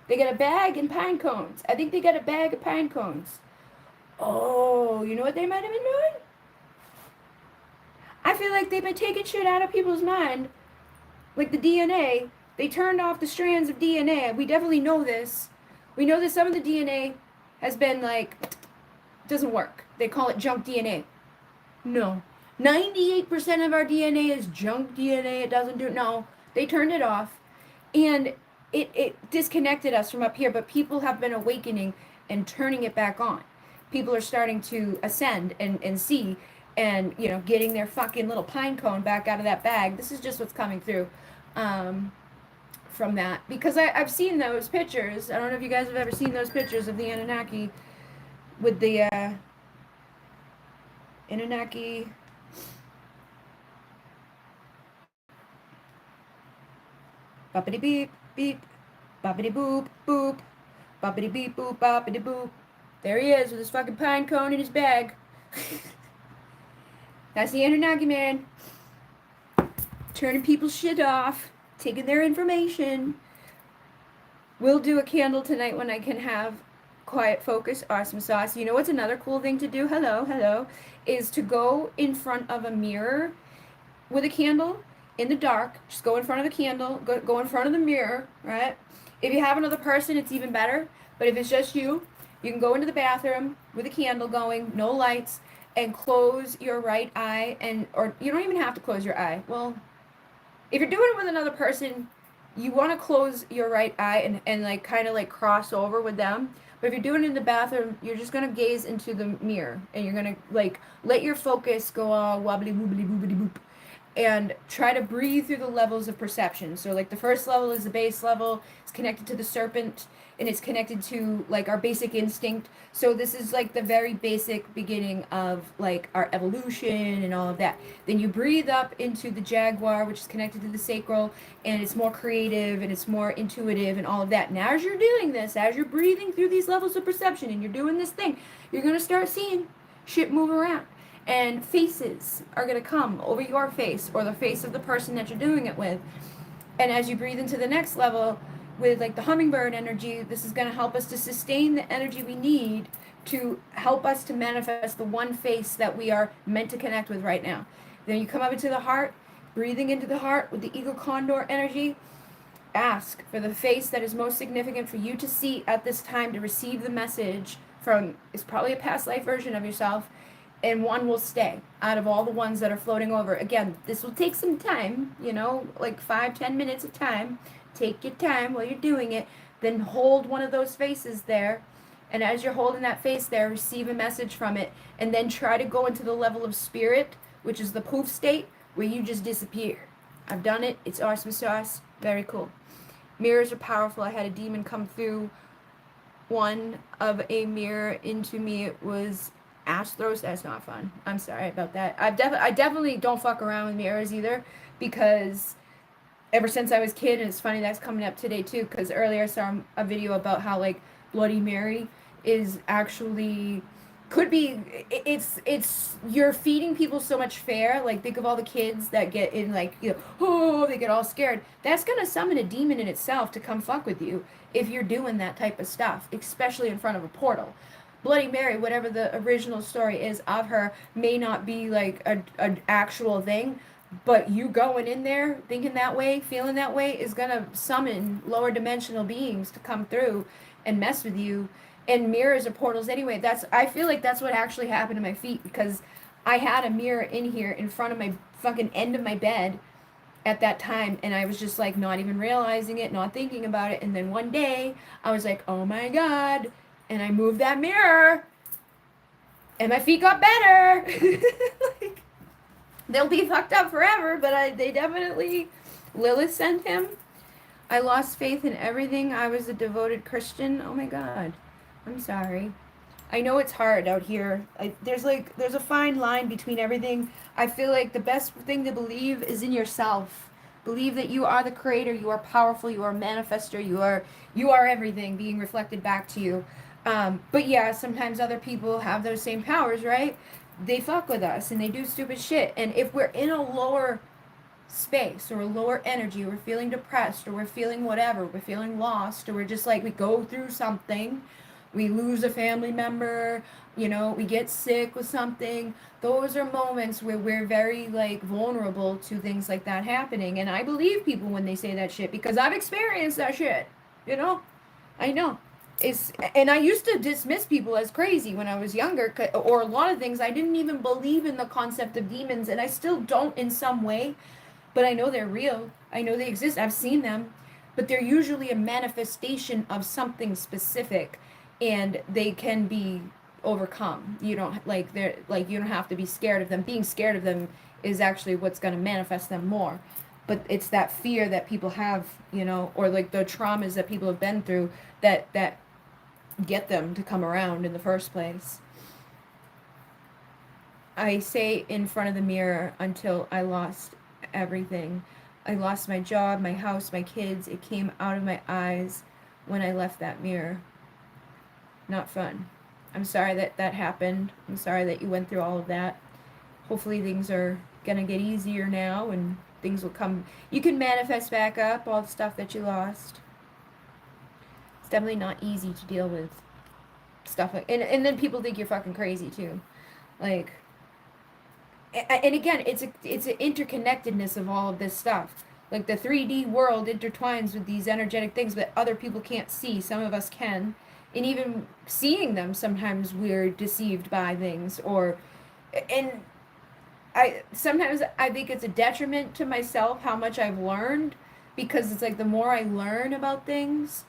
They got a bag and pine cones. I think they got a bag of pine cones. Oh, you know what they might have been doing? I feel like they've been taking shit out of people's mind. Like the DNA. They turned off the strands of DNA. We definitely know this. We know that some of the DNA has been like, doesn't work. They call it junk DNA. No. 98% of our DNA is junk DNA. It doesn't do, no. They turned it off. And it disconnected us from up here. But people have been awakening and turning it back on. People are starting to ascend and see, and, you know, getting their fucking little pine cone back out of that bag. This is just what's coming through from that. Because I've seen those pictures. I don't know if you guys have ever seen those pictures of the Anunnaki with the Anunnaki. Boppity beep, beep. Boppity boop, boop. Boppity beep, boop, boppity boop. There he is with his fucking pine cone in his bag. That's the Anunnaki man. Turning people's shit off. Taking their information. We'll do a candle tonight when I can have quiet focus. Awesome sauce. You know what's another cool thing to do? Hello, hello. Is to go in front of a mirror with a candle in the dark. Just go in front of the candle. Go in front of the mirror, right? If you have another person, it's even better. But if it's just you, you can go into the bathroom with a candle going, no lights, and close your right eye, and or you don't even have to close your eye. Well, if you're doing it with another person, you want to close your right eye and like kind of like cross over with them. But if you're doing it in the bathroom, you're just gonna gaze into the mirror and you're gonna like let your focus go all wobbly woobly boobity boop and try to breathe through the levels of perception. So like the first level is the base level, it's connected to the serpent and it's connected to like our basic instinct. So this is like the very basic beginning of like our evolution and all of that. Then you breathe up into the jaguar, which is connected to the sacral, and it's more creative and it's more intuitive and all of that. Now as you're doing this, as you're breathing through these levels of perception and you're doing this thing, you're going to start seeing shit move around and faces are going to come over your face or the face of the person that you're doing it with. And as you breathe into the next level with like the hummingbird energy, this is going to help us to sustain the energy we need to help us to manifest the one face that we are meant to connect with right now. Then you come up into the heart, breathing into the heart with the eagle condor energy. Ask for the face that is most significant for you to see at this time to receive the message from. It's probably a past life version of yourself, and one will stay out of all the ones that are floating over. Again, this will take some time, like 5-10 minutes of time. Take your time while you're doing it. Then hold one of those faces there. And as you're holding that face there, receive a message from it. And then try to go into the level of spirit, which is the poof state, where you just disappear. I've done it. It's awesome sauce. Very cool. Mirrors are powerful. I had a demon come through one of a mirror into me. It was Astros. That's not fun. I'm sorry about that. I definitely don't fuck around with mirrors either, because ever since I was a kid, and it's funny that's coming up today too, because earlier I saw a video about how like Bloody Mary is actually could be it's you're feeding people so much fear. Like think of all the kids that get in like oh, they get all scared. That's gonna summon a demon in itself to come fuck with you if you're doing that type of stuff, especially in front of a portal. Bloody Mary, whatever the original story is of her, may not be like a actual thing, but you going in there thinking that way, feeling that way, is gonna summon lower dimensional beings to come through and mess with you. And mirrors are portals anyway. I feel like that's what actually happened to my feet, because I had a mirror in here in front of my fucking end of my bed at that time, and I was just like not even realizing it, not thinking about it, and then one day I was like, oh my god, and I moved that mirror and my feet got better. Like, they'll be fucked up forever, but they definitely, Lilith sent him. I lost faith in everything. I was a devoted Christian. Oh my god, I'm sorry. I know it's hard out here. There's a fine line between everything. I feel like the best thing to believe is in yourself. Believe that you are the creator, you are powerful, you are a manifester, you are everything being reflected back to you. But yeah, sometimes other people have those same powers, right? They fuck with us and they do stupid shit. And if we're in a lower space or a lower energy, we're feeling depressed or we're feeling whatever, we're feeling lost, or we're just like we go through something, we lose a family member, we get sick with something. Those are moments where we're very like vulnerable to things like that happening. And I believe people when they say that shit, because I've experienced that shit. I know. And I used to dismiss people as crazy when I was younger, or a lot of things. I didn't even believe in the concept of demons, and I still don't in some way, but I know they're real. I know they exist. I've seen them, but they're usually a manifestation of something specific, and they can be overcome. You don't like they're like you don't have to be scared of them. Being scared of them is actually what's going to manifest them more. But it's that fear that people have, or like the traumas that people have been through that get them to come around in the first place. I say in front of the mirror until I lost everything. I lost my job, my house, my kids. It came out of my eyes when I left that mirror. Not fun. I'm sorry that happened. I'm sorry that you went through all of that. Hopefully things are gonna get easier now and things will come. You can manifest back up all the stuff that you lost. It's definitely not easy to deal with stuff like, and then people think you're fucking crazy too. Like, and again, it's an interconnectedness of all of this stuff. Like the 3D world intertwines with these energetic things that other people can't see. Some of us can. And even seeing them, sometimes we're deceived by things, or And I sometimes I think it's a detriment to myself how much I've learned, because it's like the more I learn about things,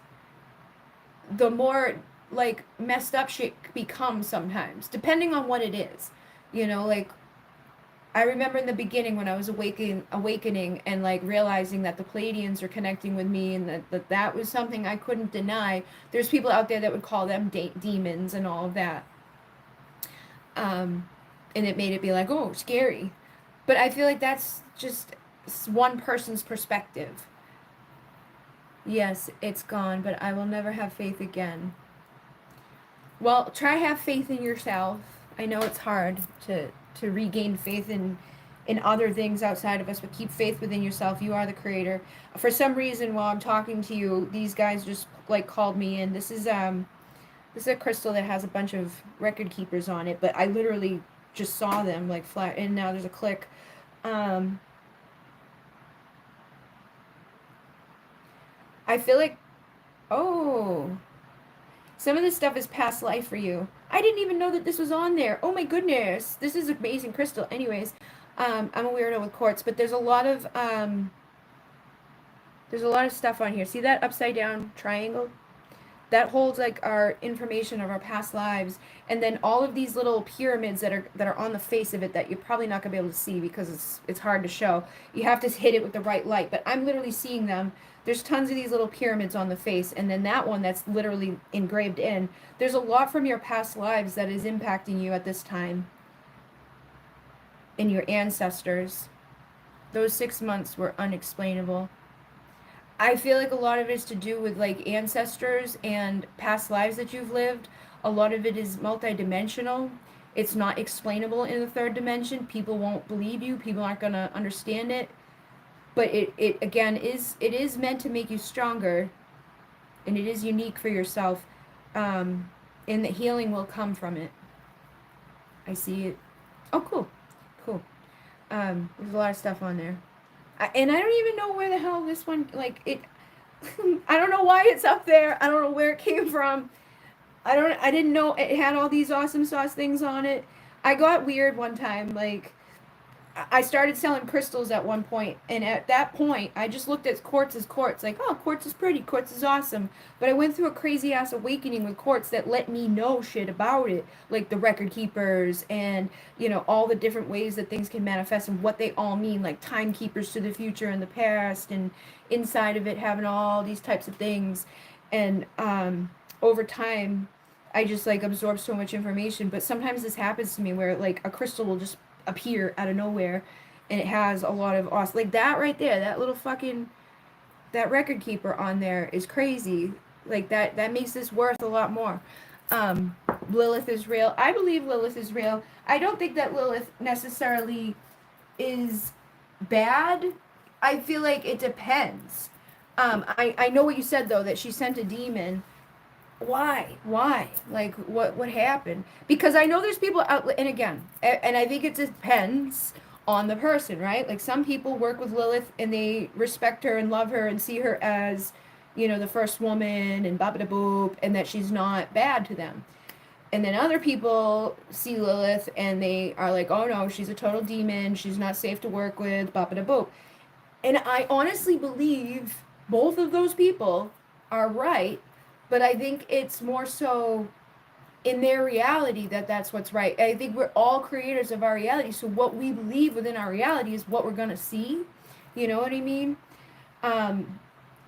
the more like messed up shit becomes sometimes, depending on what it is. Like I remember in the beginning when I was awakening and like realizing that the Pleiadians are connecting with me, and that was something I couldn't deny. There's people out there that would call them demons and all of that. Um, and it made it be like, oh, scary. But I feel like that's just one person's perspective. Yes, it's gone, but I will never have faith again. Well, try have faith in yourself. I know it's hard to regain faith in other things outside of us, but keep faith within yourself. You are the creator. For some reason, while I'm talking to you, these guys just like called me in. This is a crystal that has a bunch of record keepers on it, but I literally just saw them like flat, and now there's a click. Um, I feel like, oh, some of this stuff is past life for you. I didn't even know that this was on there. Oh my goodness. This is amazing crystal. Anyways, I'm a weirdo with quartz, but there's a lot of stuff on here. See that upside down triangle? That holds like our information of our past lives, and then all of these little pyramids that are on the face of it that you're probably not gonna be able to see because it's hard to show. You have to hit it with the right light, but I'm literally seeing them. There's tons of these little pyramids on the face, and then that one that's literally engraved in. There's a lot from your past lives that is impacting you at this time, and your ancestors. Those 6 months were unexplainable. I feel like a lot of it is to do with like ancestors and past lives that you've lived. A lot of it is multidimensional. It's not explainable in the third dimension. People won't believe you. People aren't gonna understand it. But it again is meant to make you stronger, and it is unique for yourself. And the healing will come from it. I see it. Oh, cool, cool. There's a lot of stuff on there. And I don't even know where the hell this one, like, it, I don't know why it's up there. I don't know where it came from. I didn't know it had all these awesome sauce things on it. I got weird one time, like, I started selling crystals at one point, and at that point, I just looked at quartz as quartz, like, oh, quartz is pretty, quartz is awesome. But I went through a crazy ass awakening with quartz that let me know shit about it, like the record keepers and, all the different ways that things can manifest and what they all mean, like timekeepers to the future and the past, and inside of it having all these types of things. And over time, I just like absorb so much information. But sometimes this happens to me where like a crystal will just appear out of nowhere, and it has a lot of awesome, like that right there, that little fucking, that record keeper on there is crazy. Like that makes this worth a lot more. Lilith is real. I believe Lilith is real. I don't think that Lilith necessarily is bad. I feel like it depends. I know what you said though, that she sent a demon. Why like what happened? Because I know there's people out, and again, and I think it depends on the person, right? Like some people work with Lilith and they respect her and love her and see her as, the first woman and baba da boop, and that she's not bad to them. And then other people see Lilith and they are like, oh no, she's a total demon, she's not safe to work with, baba da boop. And I honestly believe both of those people are right, but I think it's more so in their reality that that's what's right. I think we're all creators of our reality, so what we believe within our reality is what we're gonna see. You know what I mean?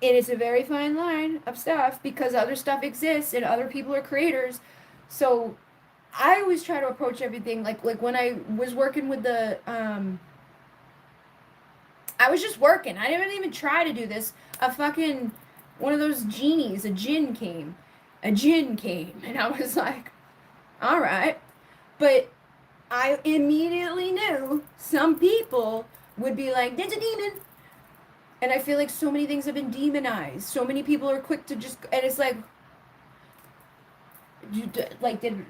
And it's a very fine line of stuff because other stuff exists and other people are creators. So I always try to approach everything like when I was working with the I was just working. I didn't even try to do this. A fucking one of those genies, a djinn came. A djinn came. And I was like, all right. But I immediately knew some people would be like, there's a demon. And I feel like so many things have been demonized. So many people are quick to just, and it's like,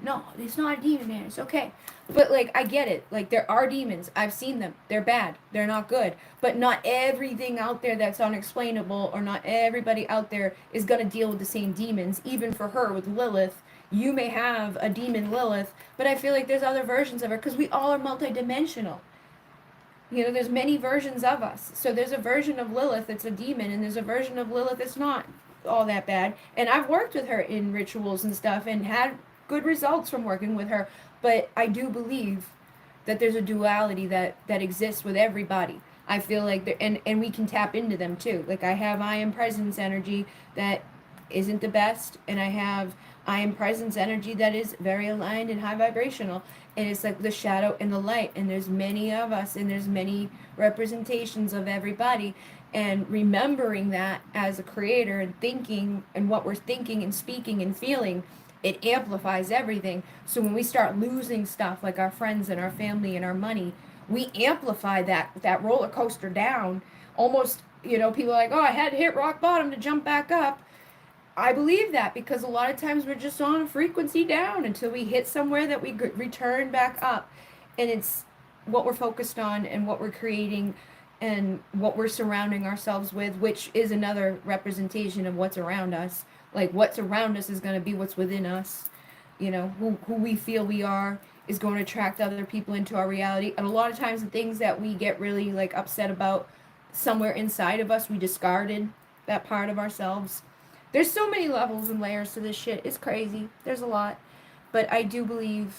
No, it's not a demon, man. It's okay. But like, I get it. Like, there are demons. I've seen them. They're bad. They're not good. But not everything out there that's unexplainable, or not everybody out there is gonna deal with the same demons. Even for her with Lilith, you may have a demon Lilith, but I feel like there's other versions of her because we all are multidimensional. You know, there's many versions of us. So there's a version of Lilith that's a demon, and there's a version of Lilith that's not all that bad. And I've worked with her in rituals and stuff and had good results from working with her. But I do believe that there's a duality that exists with everybody. I feel like there, and we can tap into them too. Like, I have I am presence energy that isn't the best, and I have I am presence energy that is very aligned and high vibrational. And it's like the shadow and the light, and there's many of us, and there's many representations of everybody. And remembering that as a creator, and thinking and what we're thinking and speaking and feeling, it amplifies everything. So when we start losing stuff like our friends and our family and our money, we amplify that roller coaster down. Almost, people are like, oh, I had to hit rock bottom to jump back up. I believe that because a lot of times we're just on a frequency down until we hit somewhere that we return back up. And it's what we're focused on and what we're creating and what we're surrounding ourselves with, which is another representation of what's around us. Like, what's around us is going to be what's within us. Who we feel we are is going to attract other people into our reality. And a lot of times the things that we get really like upset about, somewhere inside of us, we discarded that part of ourselves. There's so many levels and layers to this shit. It's crazy. There's a lot. But I believe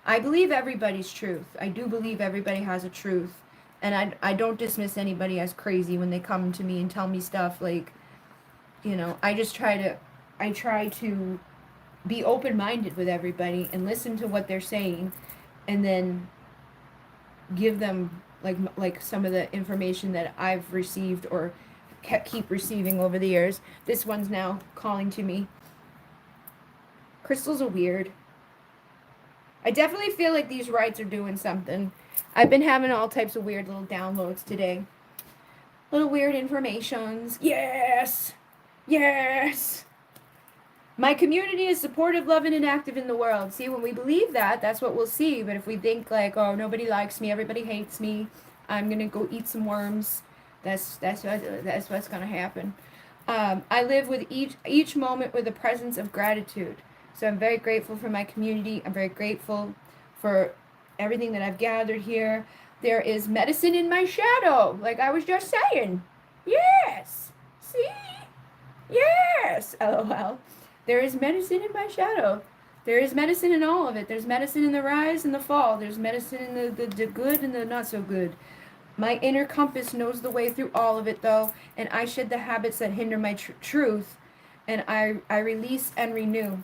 everybody's truth. I do believe everybody has a truth. And I don't dismiss anybody as crazy when they come to me and tell me stuff. Like, I try to be open-minded with everybody and listen to what they're saying, and then give them like some of the information that I've received or keep receiving over the years. This one's now calling to me. Crystals are weird. I definitely feel like these rights are doing something. I've been having all types of weird little downloads today. Little weird informations. Yes! Yes! My community is supportive, loving, and active in the world. See, when we believe that, that's what we'll see. But if we think like, oh, nobody likes me, everybody hates me, I'm gonna go eat some worms, that's what's gonna happen. I live with each moment with a presence of gratitude. So I'm very grateful for my community. I'm very grateful for everything that I've gathered here. There is medicine in my shadow, like I was just saying. Yes. See? Yes. LOL. There is medicine in my shadow. There is medicine in all of it. There's medicine in the rise and the fall. There's medicine in the good and the not so good. My inner compass knows the way through all of it, though, and I shed the habits that hinder my truth, and I release and renew.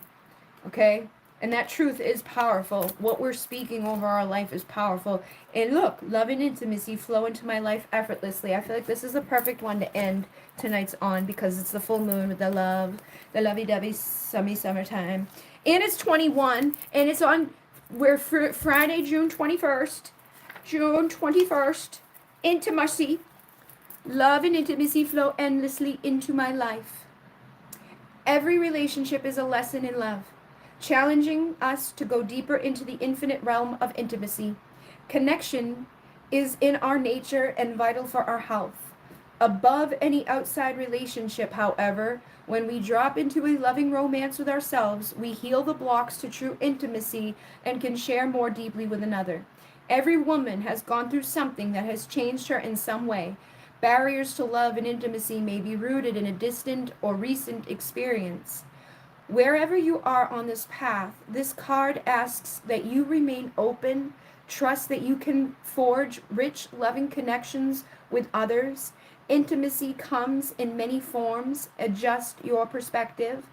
Okay? And that truth is powerful. What we're speaking over our life is powerful. And look, love and intimacy flow into my life effortlessly. I feel like this is the perfect one to end tonight's on because it's the full moon with the lovey-dovey summertime. And it's 21, and it's on, we're Friday, June 21st. June 21st. Intimacy. Love and intimacy flow endlessly into my life. Every relationship is a lesson in love, challenging us to go deeper into the infinite realm of intimacy. Connection is in our nature and vital for our health. Above any outside relationship, however, when we drop into a loving romance with ourselves, we heal the blocks to true intimacy and can share more deeply with another. Every woman has gone through something that has changed her in some way. Barriers to love and intimacy may be rooted in a distant or recent experience. Wherever you are on this path, this card asks that you remain open, trust that you can forge rich, loving connections with others. Intimacy comes in many forms. Adjust your perspective.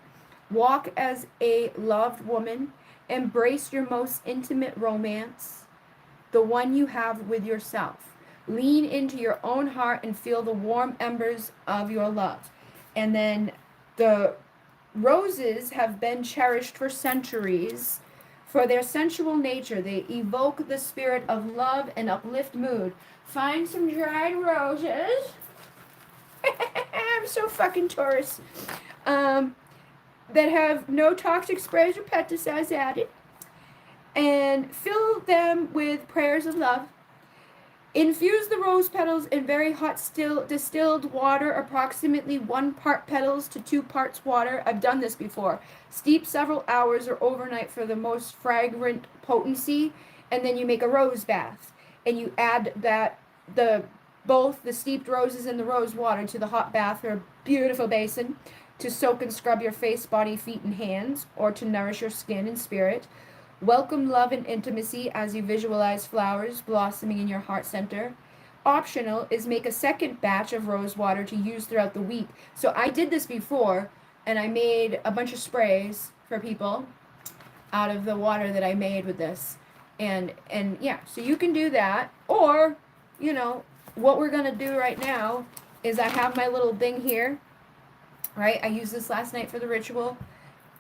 Walk as a loved woman. Embrace your most intimate romance, the one you have with yourself. Lean into your own heart and feel the warm embers of your love. And then the roses have been cherished for centuries. For their sensual nature, they evoke the spirit of love and uplift mood. Find some dried roses. I'm so fucking Taurus. that have no toxic sprays or pesticides added, and fill them with prayers of love. Infuse the rose petals in very hot distilled water, approximately 1 part petals to 2 parts water. I've done this before. Steep several hours or overnight for the most fragrant potency, and then you make a rose bath. And you add the both the steeped roses and the rose water to the hot bath or beautiful basin to soak and scrub your face, body, feet, and hands, or to nourish your skin and spirit. Welcome love and intimacy as you visualize flowers blossoming in your heart center. Optional is make a second batch of rose water to use throughout the week. So I did this before, and I made a bunch of sprays for people out of the water that I made with this. And yeah, so you can do that. Or, you know, what we're gonna do right now is I have my little thing here, right? I used this last night for the ritual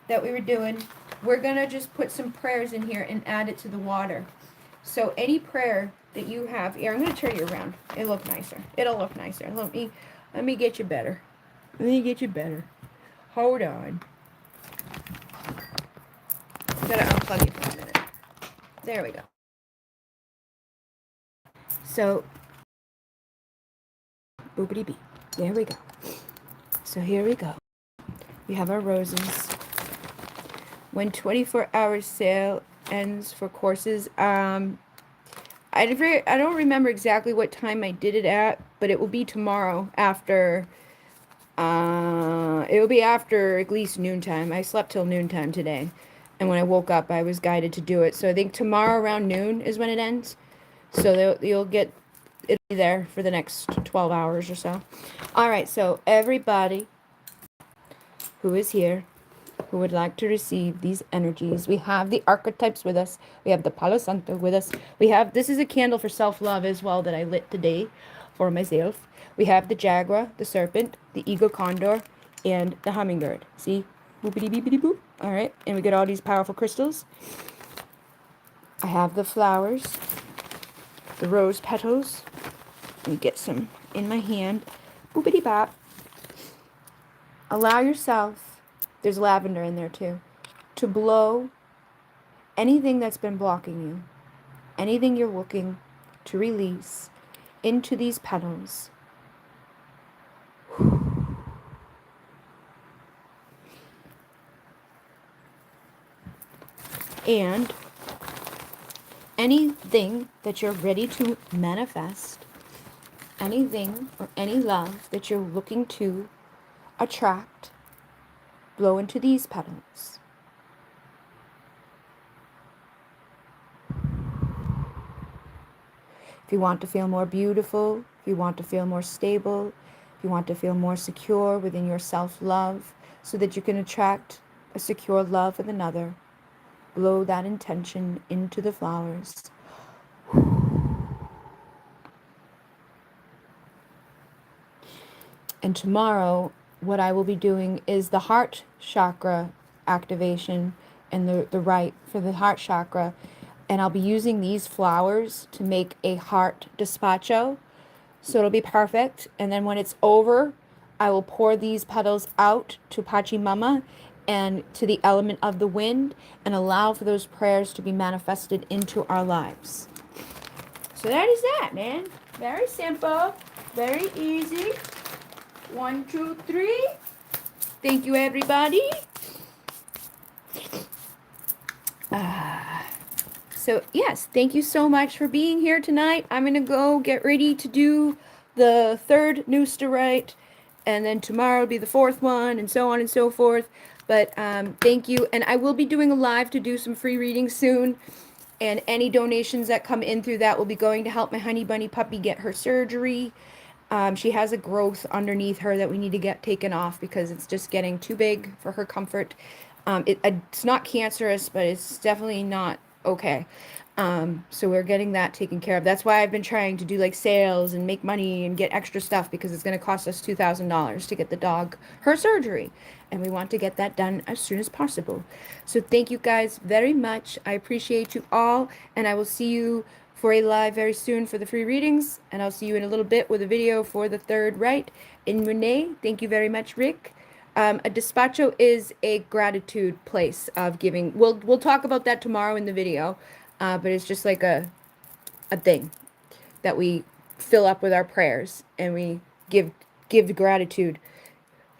that we were doing. We're gonna just put some prayers in here and add it to the water. So any prayer that you have here, I'm gonna turn you around. It'll look nicer. It'll look nicer. Let me get you better. Let me get you better. Hold on. I'm gonna unplug you for a minute. There we go. So boopity bee. There we go. So here we go. We have our roses. When 24-hour sale ends for courses, I don't remember exactly what time I did it at, but it will be tomorrow after. It will be after at least noontime. I slept till noontime today, and when I woke up, I was guided to do it. So I think tomorrow around noon is when it ends. So you'll get it'll be there for the next 12 hours or so. All right. So everybody who is here, who would like to receive these energies. We have the archetypes with us. We have the Palo Santo with us. We have, this is a candle for self-love as well that I lit today for myself. We have the jaguar, the serpent, the eagle condor, and the hummingbird. See? Boopity beepity boop. All right. And we get all these powerful crystals. I have the flowers, the rose petals. Let me get some in my hand. Boopity bop. Allow yourself, there's lavender in there too, to blow anything that's been blocking you, anything you're looking to release into these petals. And anything that you're ready to manifest, anything or any love that you're looking to attract, blow into these petals. If you want to feel more beautiful, if you want to feel more stable, if you want to feel more secure within your self-love so that you can attract a secure love with another, blow that intention into the flowers. And tomorrow, what I will be doing is the heart chakra activation and the rite for the heart chakra. And I'll be using these flowers to make a heart despacho. So it'll be perfect. And then when it's over, I will pour these petals out to Pachamama and to the element of the wind and allow for those prayers to be manifested into our lives. So that is that, man. Very simple. Very easy. 1, 2, 3. Thank you, everybody. So, yes, thank you so much for being here tonight. I'm going to go get ready to do the third Nooster rite, and then tomorrow will be the fourth one, and so on and so forth. But thank you. And I will be doing a live to do some free readings soon. And any donations that come in through that will be going to help my honey bunny puppy get her surgery. She has a growth underneath her that we need to get taken off because it's just getting too big for her comfort. It's not cancerous, but it's definitely not okay. So we're getting that taken care of. That's why I've been trying to do like sales and make money and get extra stuff because it's going to cost us $2,000 to get the dog her surgery. And we want to get that done as soon as possible. So thank you guys very much. I appreciate you all. And I will see you for a live very soon for the free readings. And I'll see you in a little bit with a video for the third rite. And Renee, thank you very much, Rick. A despacho is a gratitude place of giving. We'll talk about that tomorrow in the video, but it's just like a thing that we fill up with our prayers, and we give gratitude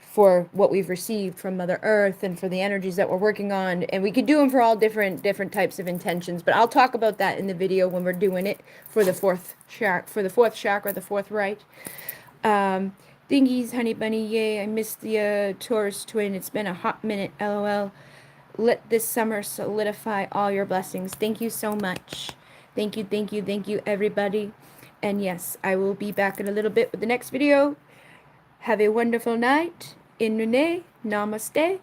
for what we've received from Mother Earth and for the energies that we're working on. And we could do them for all different types of intentions, but I'll talk about that in the video when we're doing it for the fourth chakra, the fourth right. Thingies, honey bunny, yay! I missed the Taurus twin. It's been a hot minute, lol. Let this summer solidify all your blessings. Thank you so much. Thank you, thank you, thank you, everybody. And yes, I will be back in a little bit with the next video. Have a wonderful night. In Nune, namaste.